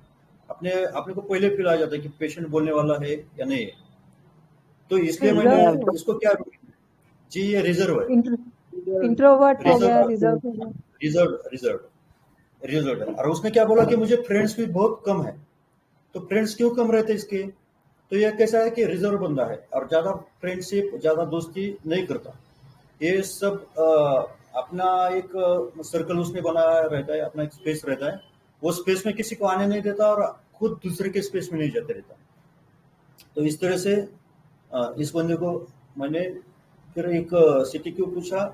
अपने को पहले फील आ जाता है कि पेशेंट बोलने वाला है या नहीं है। तो इसलिए मैंने इसको क्या, जी ये रिजर्व है, इंट्रोवर्ट हो गया, रिजर्व है। और उसने क्या बोला कि मुझे फ्रेंड्स भी बहुत कम है। तो फ्रेंड्स क्यों कम रहते इसके, तो ये कैसा है कि रिजर्व बंदा है और ज्यादा फ्रेंडशिप ज्यादा दोस्ती नहीं करता। ये सब अपना एक सर्कल उसने बनाया रहता है, अपना एक स्पेस रहता है, वो स्पेस में किसी को आने नहीं देता और खुद दूसरे के स्पेस में नहीं जाते रहता। तो इस तरह से इस बंदे को मैंने फिर एक सिटी क्यों पूछा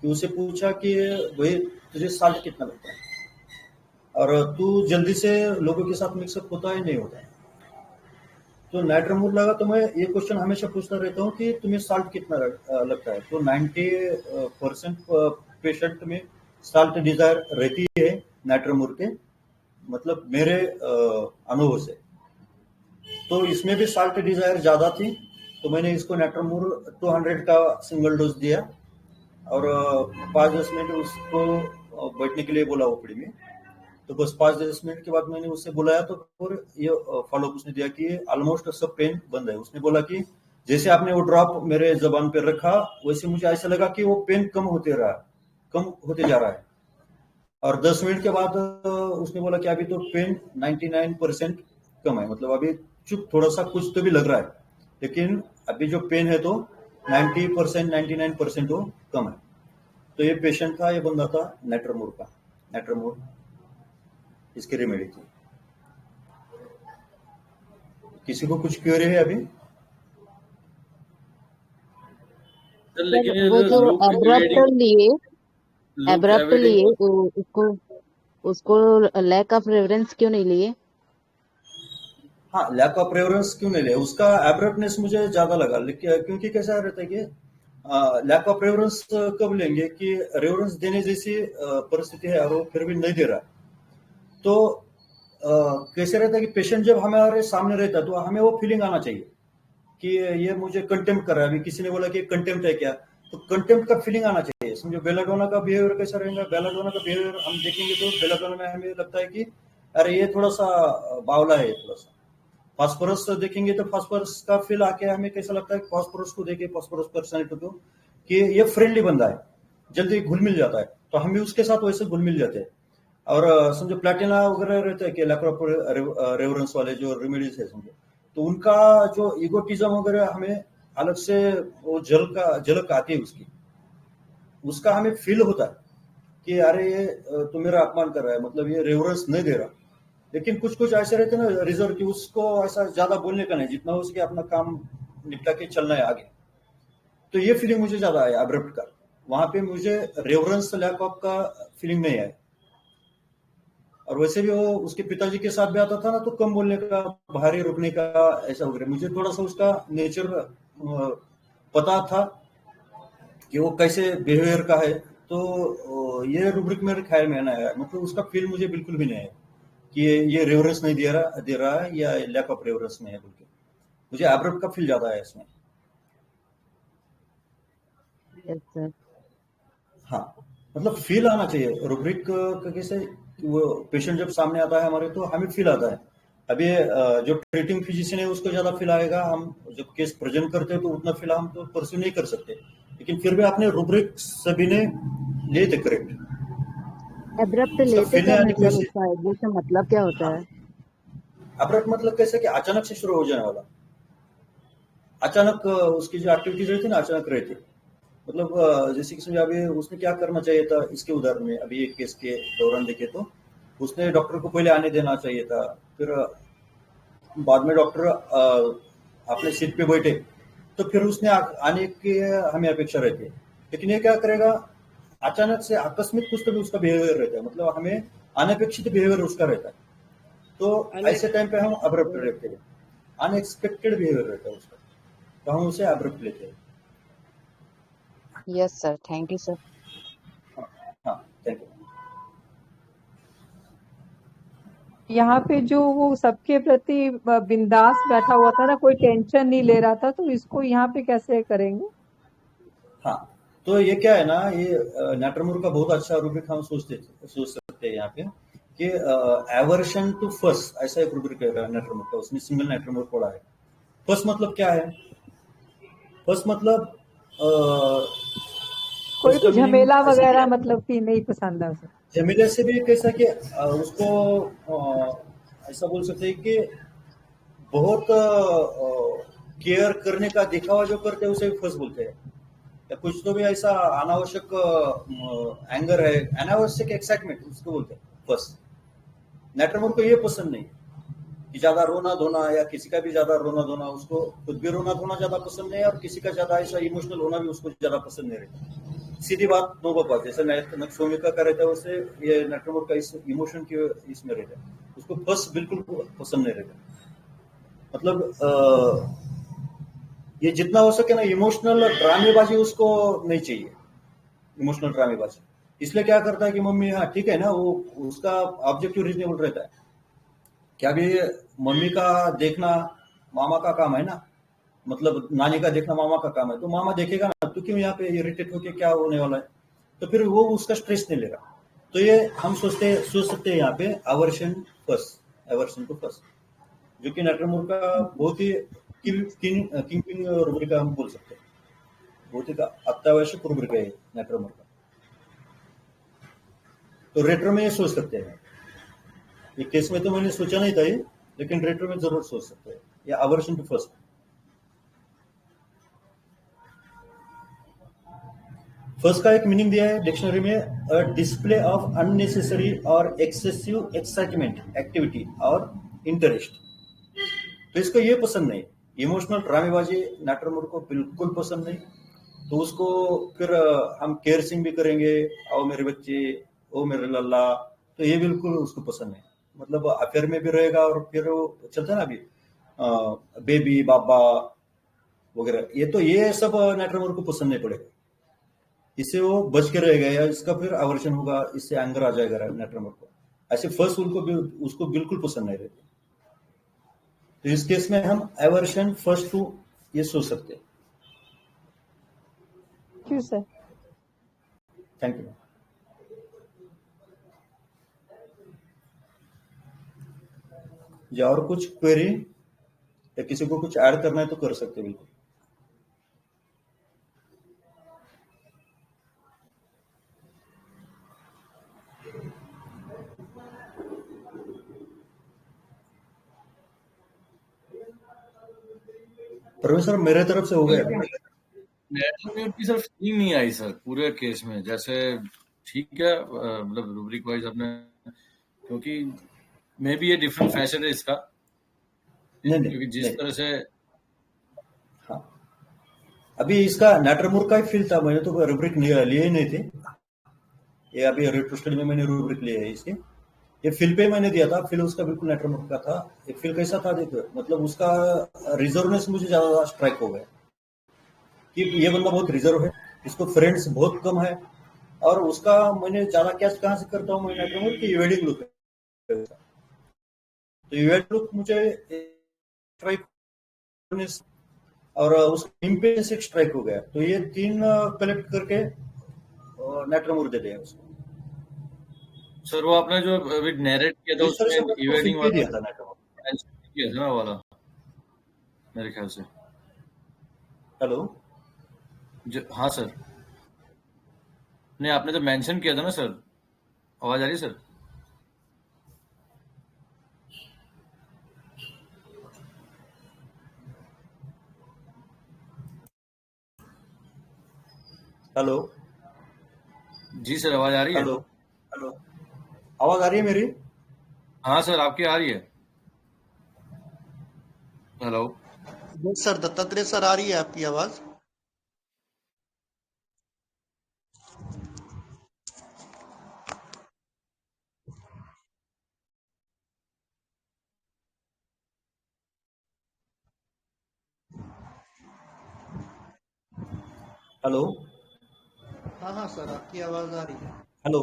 कि उसे पूछा कि भाई तुझे साल्ट कितना लगता है और तू जल्दी से लोगों के साथ मिक्सअप होता है नहीं होता है। तो नाइट्रोमोर लगा, तो मैं ये क्वेश्चन हमेशा पूछता रहता हूँ कि तुम्हें साल्ट कितना लगता है। तो 90% पेशेंट में साल्ट डिजायर रहती है नाइट्रोमोर के, मतलब मेरे अनुभव से। तो इसमें भी साल्ट डिजायर ज्यादा थी, तो मैंने इसको नाइट्रोमोर 200 का सिंगल डोज दिया और 5-10 मिनट उसको बैठने के लिए बोला ओपीडी में। तो बस 5-10 मिनट के बाद मैंने उससे बुलाया, तो फिर ये फॉलोअप उसने दिया कि ऑलमोस्ट सब पेन बंद है। उसने बोला कि जैसे आपने वो ड्रॉप मेरे जबान पे रखा, वैसे मुझे ऐसा लगा कि वो पेन कम होते जा रहा है। और 10 मिनट के बाद उसने बोला कि अभी तो पेन 99% कम है, मतलब अभी चुप थोड़ा सा कुछ तो भी लग रहा है, लेकिन अभी जो पेन है तो 90% 99% वो कम है। तो ये पेशेंट था, ये बंदा था नाइट्रोमोर का। नाइट्रोमोर इसकी रेमेडी थी। किसी को कुछ क्वेरी है अभी? सर वो जो एब्रप्ट लिए उसको लैक ऑफ रेफरेंस क्यों नहीं लिए? हाँ, लैक ऑफ रेफरेंस क्यों नहीं लिए, उसका एब्रप्टनेस मुझे ज्यादा लगा, क्योंकि कैसा रहता है कि लैक ऑफ रेफरेंस कब लेंगे कि रेफरेंस देने जैसी परिस्थिति है और वो फिर भी नहीं दे रहा। तो कैसे रहता है कि पेशेंट जब हमारे सामने रहता है तो हमें वो फीलिंग आना चाहिए कि ये मुझे कंटेम्प्ट कर रहा है। अभी किसी ने बोला कि कंटेम्प्ट है क्या, तो कंटेम्प्ट का फीलिंग आना चाहिए। समझो बेलाडोना का बिहेवियर कैसा रहेगा, बेलाडोना का बिहेवियर हम देखेंगे तो बेलाडोना में हमें लगता है कि अरे ये थोड़ा सा बावला है, थोड़ा सा। फास्फोरस देखेंगे तो फास्फोरस का फील आके हमें कैसा लगता है, फास्फोरस को देखे, फास्फोरस पर्सनैलिटी को, कि ये फ्रेंडली बंदा है, जल्दी घुल मिल जाता है, तो हम भी उसके साथ वैसे घुल मिल जाते हैं। और समझो प्लेटिना वगैरह रहते हैं कि लैक ऑफ रेफरेंस वाले जो रेमेडीज है, समझो तो उनका जो इगोटिज्म वगैरह हमें अलग से वो झलक आती है उसका हमें फील होता है कि अरे ये तो मेरा अपमान कर रहा है, मतलब ये रेफरेंस नहीं दे रहा। लेकिन कुछ ऐसे रहते हैं ना रिजर्व की, उसको ऐसा ज्यादा बोलने का नहीं, जितना हो सके अपना काम निपटा के चलना है आगे। तो ये फीलिंग मुझे ज्यादा आया एब्रप्ट का, वहां पे मुझे रेफरेंस लैक ऑफ का फीलिंग नहीं आया। और वैसे भी वो उसके पिताजी के साथ भी आता था ना, तो कम बोलने का, भारी रुकने का, ऐसा वगैरह। मुझे थोड़ा सा उसका नेचर पता था कि वो कैसे बिहेवियर का है, तो ये रूब्रिक मेरे ख्याल में आया, मतलब उसका फील मुझे बिल्कुल भी नहीं है कि ये रेफरेंस नहीं दे रहा है या लैक ऑफ रेफरेंस नहीं है, बोल के मुझे एब्रप्ट का फील ज्यादा है इसमें। Yes sir. हाँ, मतलब फील आना चाहिए रूब्रिक का, कैसे वो पेशेंट जब सामने आता है हमारे तो हमें फील आता है। अभी जो ट्रीटिंग फिजिशियन है उसको ज्यादा फील आएगा, हम जब केस प्रेजेंट करते हैं तो उतना फील हम तो परस्यू नहीं कर सकते, लेकिन फिर भी आपने रूब्रिक सभी ने लिए थे करेक्ट। एब्रप्ट उसका लेते फील क्या आने की मतलब, वजह से उसका एब्रप्ट मतलब क्या होता है? अब्रप्ट मतलब कैसे कि अचानक से शुरू हो जाने वाला, अचानक उसकी जो एक्टिविटीज रहती है ना अचानक रहती है। मतलब जैसे कि समझो अभी उसने क्या करना चाहिए था इसके उदाहरण में, अभी एक केस के दौरान देखे तो उसने डॉक्टर को पहले आने देना चाहिए था, फिर बाद में डॉक्टर अपने सीट पे बैठे तो फिर उसने आने की हमें अपेक्षा रहती है, लेकिन ये क्या करेगा अचानक से आकस्मिक कुछ तो भी उसका बिहेवियर रहता है, मतलब हमें अनअपेक्षित बिहेवियर उसका रहता है, तो ऐसे टाइम पे हम अब्रप्ट रहते हैं, अनएक्सपेक्टेड बिहेवियर रहता है उसका, तो हम उसे अब्रप्ट लेते हैं। Yes sir, thank you sir. हाँ थैंक यू। यहाँ पे जो वो सबके प्रति बिंदास बैठा हुआ था ना, कोई टेंशन नहीं ले रहा था, तो इसको यहाँ पे कैसे करेंगे? हाँ तो ये क्या है ना, ये नैटरमूर का बहुत अच्छा रूब्रिक हम सोच सकते हैं यहाँ पे कि एवर्शन टू फर्स्ट, ऐसा एक रूब्रिक है नैटरमूर का, उसने सिंगल नैटरमूर पढ़ा है। फर्स्ट मतलब क्या है? फर्स्ट मतलब कोई भी झमेला वगैरह मतलब कि नहीं पसंद है उसे। झमेले से भी कैसा कि उसको ऐसा बोल सकते हैं कि बहुत केयर करने का दिखावा जो करते हैं उसे फर्स्ट बोलते हैं, या कुछ तो भी ऐसा अनावश्यक एंगर है, अनावश्यक एक्साइटमेंट उसको बोलते हैं फर्स्ट। नैटरमूर को ये पसंद नहीं कि ज्यादा रोना धोना या किसी का भी ज्यादा रोना धोना, उसको खुद भी रोना धोना ज्यादा पसंद नहीं और किसी का ज्यादा ऐसा इमोशनल होना भी उसको ज्यादा पसंद नहीं रहता। सीधी बात दो बात, जैसे नक्सोमिका का रहता है वैसे ये नैटरमूर का इस इमोशन के इसमें रहता है, उसको फर्स्ट बिल्कुल पसंद नहीं रहता। मतलब ये जितना हो सके ना इमोशनल ड्रामेबाजी उसको नहीं चाहिए, इमोशनल ड्रामेबाजी। इसलिए क्या करता है कि मम्मी हाँ ठीक है ना, वो उसका ऑब्जेक्टिव रीजनेबल रहता है, क्या भी मम्मी का देखना मामा का काम है ना, मतलब नानी का देखना मामा का काम है, तो मामा देखेगा ना, तो क्यों यहाँ पे इरिटेट होके क्या होने वाला है, तो फिर वो उसका स्ट्रेस नहीं लेगा। तो ये हम सोच सकते हैं यहाँ पे aversion first, aversion to first, जो कि नैटरमूर का बहुत ही किंग रूब्रिक हम बोल सकते हैं, बहुत ही अत्यावश्यक रूब्रिक है नैटरमूर का। तो रेट्रो में ये सोच सकते हैं, ये केस में तो मैंने सोचा नहीं था ये, लेकिन रेट्रो में जरूर सोच सकते हैं, या अवर्शन टू फर्स्ट। फर्स्ट का एक मीनिंग दिया है डिक्शनरी में, अ डिस्प्ले ऑफ अननेसेसरी और एक्सेसिव एक्साइटमेंट, एक्टिविटी और इंटरेस्ट। तो इसको ये पसंद नहीं, इमोशनल ड्रामेबाजी नैटरमूर को बिल्कुल पसंद नहीं, तो उसको फिर हम केयर सिंग भी करेंगे, आओ मेरे बच्चे, ओ मेरे लल्ला, तो ये बिल्कुल उसको पसंद नहीं। मतलब अफेयर में भी रहेगा और फिर वो चलता है ना अभी बेबी बाबा वगैरह, ये सब नैटरमूर को पसंद नहीं पड़ेगा, इससे वो बच के रहेगा या इसका फिर आवर्जन होगा, इससे एंगर आ जाएगा नैटरमूर को। ऐसे फर्स्ट उसको बिल्कुल पसंद नहीं रहती, तो इस केस में हम एवर्शन फर्स्ट टू ये सोच सकते हैं। क्यों सर? Thank you. या और कुछ क्वेरी या किसी को कुछ ऐड करना है तो कर सकते हैं बिल्कुल। प्रोफेसर मेरे तरफ से हो गया। नैटरमूर की सर फीलिंग नहीं आई सर पूरे केस में, जैसे ठीक है मतलब रूब्रिक वाइज अपने, क्योंकि मे बी ये डिफरेंट फैशन है इसका, क्योंकि जिस तरह से हाँ अभी इसका नैटरमूर का ही फील था, मैंने तो रूब्रिक लिए ही नहीं थे, ये अभी रेट्रो स्टडी में मैंने रूब्रिक लिए है इसके, ये फिल पे मैंने दिया था, फिल उसका बिल्कुल नैटरमूर का था। ये फिल कैसा था देखो, मतलब उसका रिजर्वनेस मुझे ज्यादा स्ट्राइक हो गया कि ये बंदा बहुत रिजर्व है, इसको फ्रेंड्स बहुत कम है, और उसका मैंने ज्यादा कैच कहाँ से करता हूँ मैं नैटरमूर की इवेडिंग लुक है, तो इवेड लुक मुझे स्ट्राइक और उसका इम्पेशंस एक स्ट्राइक हो गया, तो ये तीन कलेक्ट करके नैटरमूर दे दिया उसको। सर वो आपने जो अभी नैरेट किया था जिस तरह से उसमें आपको इवेटिंग फीडबैक वाला दिया था नेटवर्क। मेंशन किया था ना वाला, मेरे ख्याल से। हेलो, हाँ सर, नहीं आपने तो मेंशन किया था ना सर। आवाज आ रही है सर? हेलो, जी सर, आवाज आ रही है? हेलो, हेलो, आवाज आ रही है मेरी? हाँ सर, आपकी आ रही है। Hello, yes sir, Dattatreya sir आ रही है आपकी आवाज। हेलो, हाँ हाँ सर, आपकी आवाज आ रही है। हेलो,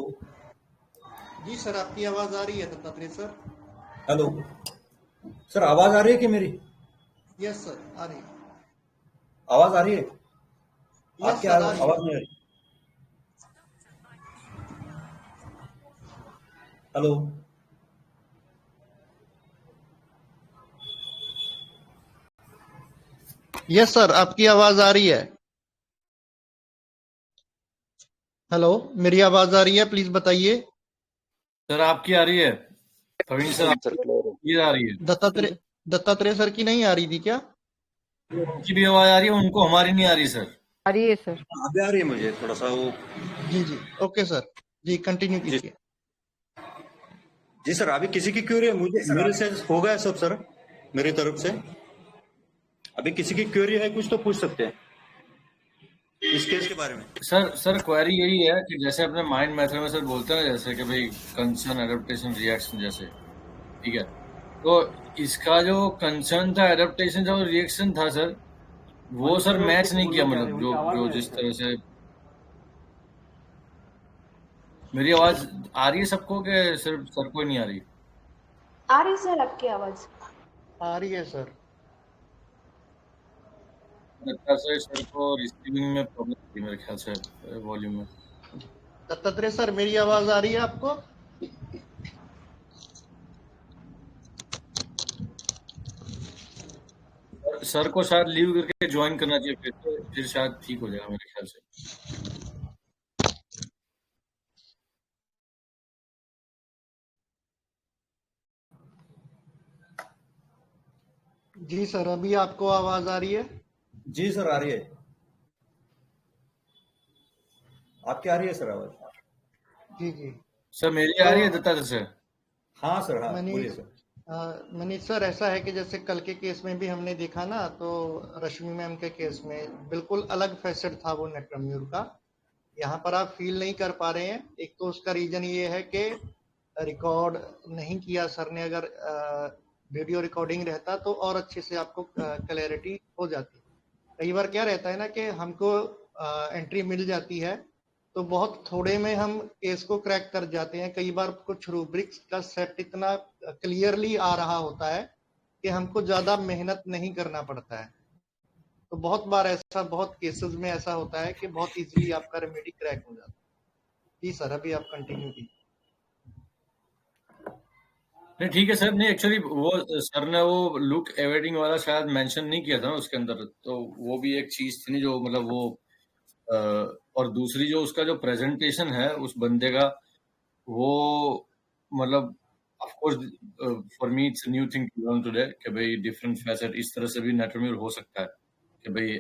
जी सर, आपकी आवाज आ रही है दत्तात्रेय सर। हेलो, सर आवाज आ रही है कि मेरी? यस सर, आ रही है। आवाज आ रही है? यस आपकी सर, आ रही है। आवाज नहीं आ रही। हेलो, यस सर, आपकी आवाज आ रही है। हेलो, मेरी आवाज आ रही है, प्लीज बताइए। सर आपकी आ रही है। प्रवीण सर, आपकी आ रही है। दत्तात्रेय सर की नहीं आ रही थी क्या? उनकी भी आवाज आ रही है, उनको हमारी नहीं आ रही सर। आ रही है सर। अभी आ रही है मुझे थोड़ा सा वो। जी जी, ओके सर, जी कंटिन्यू जी, कीजिए। जी सर, अभी किसी की क्वेरी है? मुझे मेरे से हो गया सब सर, मेरी तरफ से। अभी किसी की क्वेरी है कुछ तो पूछ सकते हैं इस केस के बारे में। सर क्वेरी यही है कि जैसे अपने माइंड मेथड में सर बोलते हैं ना, जैसे कि भाई कंसर्न, एडेप्टेशन, रिएक्शन जैसे, ठीक है। तो इसका जो कंसर्न था, एडेप्टेशन था और रिएक्शन था सर, वो सर मैच नहीं किया। मतलब जो जिस तरह से मेरी आवाज आ रही है सबको कि सिर्फ सर को ही नहीं आ रही? आ रही सर आपकी आवाज। आ रही है सर। लगता है सर को रिसीविंग में प्रॉब्लम थी मेरे ख्याल से, वॉल्यूम में। दत्तात्रेय सर, मेरी आवाज आ रही है आपको? सर को शायद लीव करके ज्वाइन करना चाहिए, फिर शायद ठीक हो जाएगा मेरे ख्याल से। जी सर, अभी आपको आवाज आ रही है? जी सर, आ रही है। आपकी आ रही है सर आवाज? जी जी। सर मेरी आ रही है दत्तात्रेय सर? हाँ सर, हाँ बोलिए मनीष सर। मनीष सर, ऐसा है कि जैसे कल के केस में भी हमने देखा ना, तो रश्मि मैम के केस में बिल्कुल अलग फैसेट था वो नेट्रम्यूर का। यहाँ पर आप फील नहीं कर पा रहे हैं। एक तो उसका रीजन ये है कि रिकॉर्ड नहीं किया सर ने। अगर वीडियो रिकॉर्डिंग रहता तो और अच्छे से आपको क्लैरिटी हो जाती। कई बार क्या रहता है ना कि हमको एंट्री मिल जाती है तो बहुत थोड़े में हम केस को क्रैक कर जाते हैं। कई बार कुछ रूब्रिक्स का सेट इतना क्लियरली आ रहा होता है कि हमको ज्यादा मेहनत नहीं करना पड़ता है। तो बहुत बार ऐसा, बहुत केसेस में ऐसा होता है कि बहुत इजीली आपका रेमेडी क्रैक हो जाता है। जी सर, अभी आप कंटिन्यू कीजिए। नहीं ठीक है सर। नहीं एक्चुअली वो सर ने वो लुक एवेटिंग वाला शायद मेंशन नहीं किया था ना उसके अंदर, तो वो भी एक चीज थी नहीं जो मतलब वो और दूसरी जो उसका जो प्रेजेंटेशन है उस बंदे का, वो मतलब of course for me it's new thing to learn today कि भाई डिफरेंट फैसेट इस तरह से भी नेट्रम्यूर हो सकता है कि भाई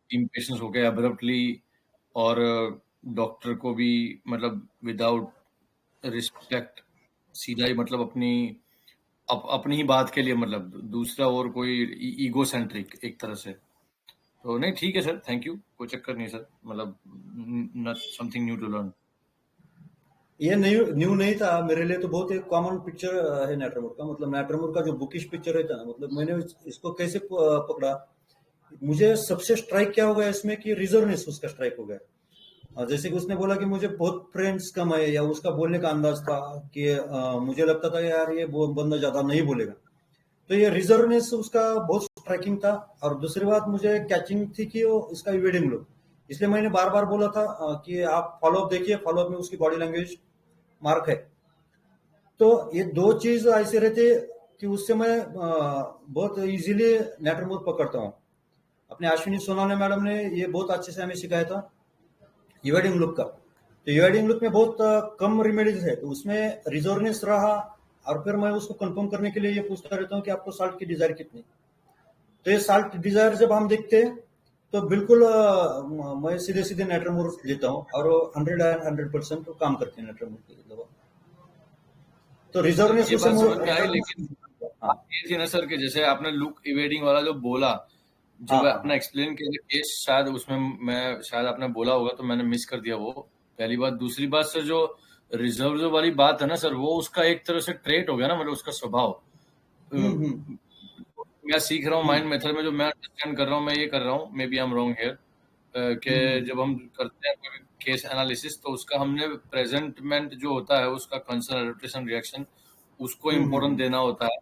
इम्पेशेंस हो गए अब्रप्टली, और डॉक्टर को भी मतलब विदाउट रिस्पेक्ट सीधा ही मतलब अपनी ही बात के लिए, मतलब दूसरा और कोई ईगो सेंट्रिक एक तरह से। तो नहीं ठीक है सर, थैंक यू, कोई चक्कर नहीं सर, मतलब not something new to learn. ये न्यू नहीं था मेरे लिए, तो बहुत एक कॉमन पिक्चर है नेट्रमोर का। मतलब नेट्रमोर का जो बुकिश पिक्चर रहता है ना, मतलब मैंने इसको कैसे पकड़ा, मुझे सबसे स्ट्राइक क्या हो गया इसमें कि रिजर्वनेस उसका स्ट्राइक हो गया। जैसे कि उसने बोला कि मुझे बहुत फ्रेंड्स कम है, या उसका बोलने का अंदाज था कि मुझे लगता था यार ये बंदा ज्यादा नहीं बोलेगा। तो ये रिजर्वनेस उसका बहुत स्ट्राइकिंग था। और दूसरी बात मुझे कैचिंग थी कि वो इसका इवेडिंग लुक, इसलिए मैंने बार बार बोला था कि आप फॉलोअप देखिए, फॉलोअप में उसकी बॉडी लैंग्वेज मार्क है। तो ये दो चीज ऐसे रहते कि उससे मैं बहुत इजीली नेटरमूर पकड़ता हूँ। अपने अश्विनी सोनाने मैडम ने ये बहुत अच्छे से हमें सिखाया था यूआईडिंग लुक का। तो यूआईडिंग लुक में बहुत कम रेमेडीज है, तो उसमें रिजर्वनेस रहा, और फिर मैं उसको कंफर्म करने के लिए ये पूछता रहता हूँ कि आपको साल्ट की डिजायर कितनी। तो ये साल्ट डिजायर जब हम देखते हैं तो बिल्कुल मैं सीधे सीधे नेटरमूर लेता हूँ, और 100% तो काम करते हैं नेटरमूर की दवा। तो रिजर्वनेस ये बात समझ में आई, लेकिन ये थी ना सर कि जैसे आपने लुक इवेडिंग वाला जो बोला, जब आपने एक्सप्लेन किया केस, शायद उसमें मैं शायद आपने बोला होगा तो मैंने मिस कर दिया वो पहली बात। दूसरी बात सर, जो रिजर्व वाली बात है ना सर, वो उसका एक तरह से ट्रेट हो गया ना, मतलब उसका स्वभाव। मैं सीख रहा हूँ माइंड मेथड में, जो मैं अंडरस्टैंड कर रहा हूँ, मैं ये कर रहा हूँ, maybe I am wrong here, कि जब हम करते हैं केस एनालिसिस तो उसका हमने प्रेजेंटमेंट जो होता है उसका कंसर्न एडेप्टेशन रिएक्शन उसको इम्पोर्टेंट देना होता है,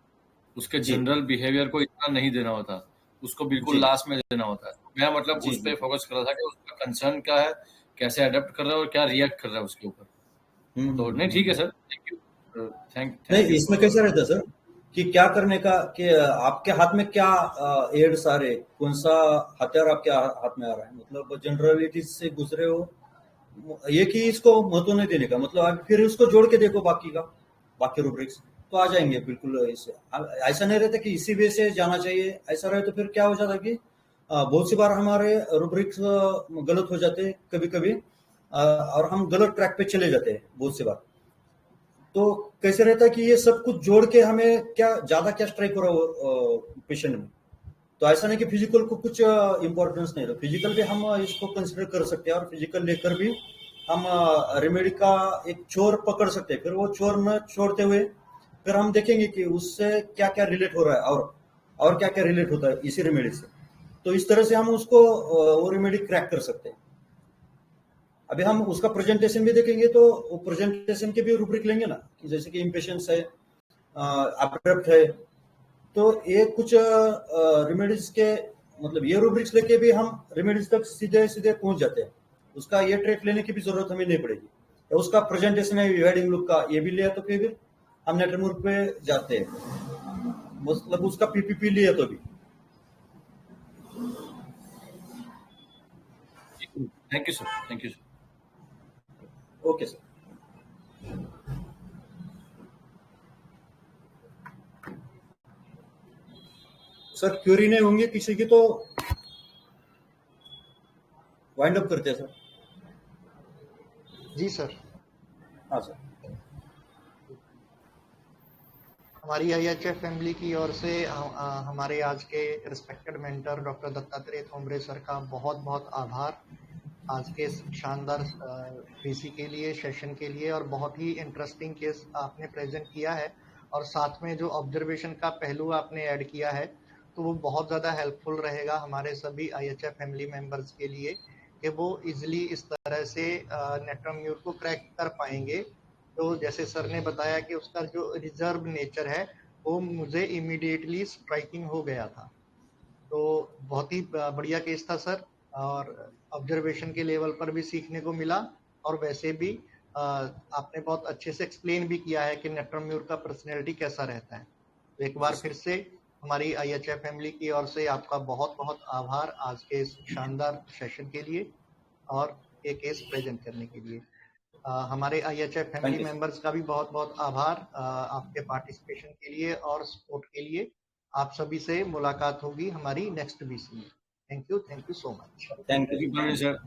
उसके जनरल बिहेवियर को इतना नहीं देना होता, उसको बिल्कुल लास्ट में देना होता है। मैं मतलब उस पर फोकस कर रहा था कि उसका कंसर्न क्या है, कैसे अडेप्ट कर रहा है और क्या रिएक्ट कर रहा है उसके ऊपर। तो नहीं, ठीक है सर, थैंक यू। थैंक नहीं, इसमें कैसा रहता है सर कि क्या करने का, कि आपके हाथ में क्या एड्स आ रहे, कौन सा हथियार आपके हाथ में आ रहा है, मतलब जनरलिटी से गुजरे हो, ये कि इसको महत्व नहीं देने का, मतलब आप फिर उसको जोड़ के देखो बाकी रूब्रिक्स तो आ जाएंगे बिल्कुल। इससे ऐसा नहीं रहता कि इसी वे से जाना चाहिए, ऐसा रहे तो फिर क्या हो जाता है कि बहुत सी बार हमारे रूब्रिक्स गलत हो जाते कभी कभी, और हम गलत ट्रैक पे चले जाते हैं बहुत सी बार। तो कैसे रहता है कि ये सब कुछ जोड़ के हमें ज्यादा क्या स्ट्राइक हो रहा हो पेशेंट में। तो ऐसा नहीं कि फिजिकल को कुछ इंपॉर्टेंस नहीं, फिजिकल भी हम इसको कंसिडर कर सकते हैं, और फिजिकल लेकर भी हम रेमेडी का एक छोर पकड़ सकते हैं। फिर वो छोर न छोड़ते हुए फिर हम देखेंगे कि उससे क्या क्या रिलेट हो रहा है, और क्या क्या रिलेट होता है इसी रेमेडी से। तो इस तरह से हम उसको वो रेमेडी क्रैक कर सकते हैं। अभी हम उसका प्रेजेंटेशन भी देखेंगे, तो वो प्रेजेंटेशन के भी रूब्रिक लेंगे ना, कि जैसे कि इम्पेशंस है, अब्रप्ट है, तो ये कुछ रेमेडीज के मतलब ये रूब्रिक्स लेके भी हम रेमेडीज तक सीधे सीधे पहुंच जाते हैं। उसका ये ट्रेट लेने की भी जरूरत हमें नहीं पड़ेगी। तो उसका प्रेजेंटेशन है यूआईडिंग लुक का, ये भी लिया तो फिर हम नेटरमूर पे जाते हैं, मतलब उसका पीपीपी लिया तो भी। Thank you sir, thank you sir. Okay sir. Sir query नहीं होंगे किसी की तो वाइंड अप करते हैं सर। जी सर। हाँ सर। हमारी IHF फैमिली की ओर से हमारे आज के respected mentor doctor Dattatreya Thombre sir का बहुत बहुत आभार आज के शानदार पीसी के लिए, सेशन के लिए, और बहुत ही इंटरेस्टिंग केस आपने प्रेजेंट किया है, और साथ में जो ऑब्जर्वेशन का पहलू आपने ऐड किया है तो वो बहुत ज़्यादा हेल्पफुल रहेगा हमारे सभी IHF फैमिली मेंबर्स के लिए, कि वो इजीली इस तरह से नेटरम्यूर को क्रैक कर पाएंगे। तो जैसे सर ने बताया कि उसका जो रिजर्व नेचर है वो मुझे इमीडिएटली स्ट्राइकिंग हो गया था। तो बहुत ही बढ़िया केस था सर, और ऑब्जर्वेशन के लेवल पर भी सीखने को मिला, और वैसे भी आपने बहुत अच्छे से एक्सप्लेन भी किया है कि नेटरम्यूर का पर्सनैलिटी कैसा रहता है। तो एक बार फिर से हमारी IHF फैमिली की ओर से आपका बहुत बहुत आभार आज के इस शानदार सेशन के लिए और एक केस प्रेजेंट करने के लिए। हमारे IHF फैमिली मेंबर्स का भी बहुत बहुत आभार आपके पार्टिसिपेशन के लिए और सपोर्ट के लिए। आप सभी से मुलाकात होगी हमारी नेक्स्ट BC में। Thank you so much. Thank you sir.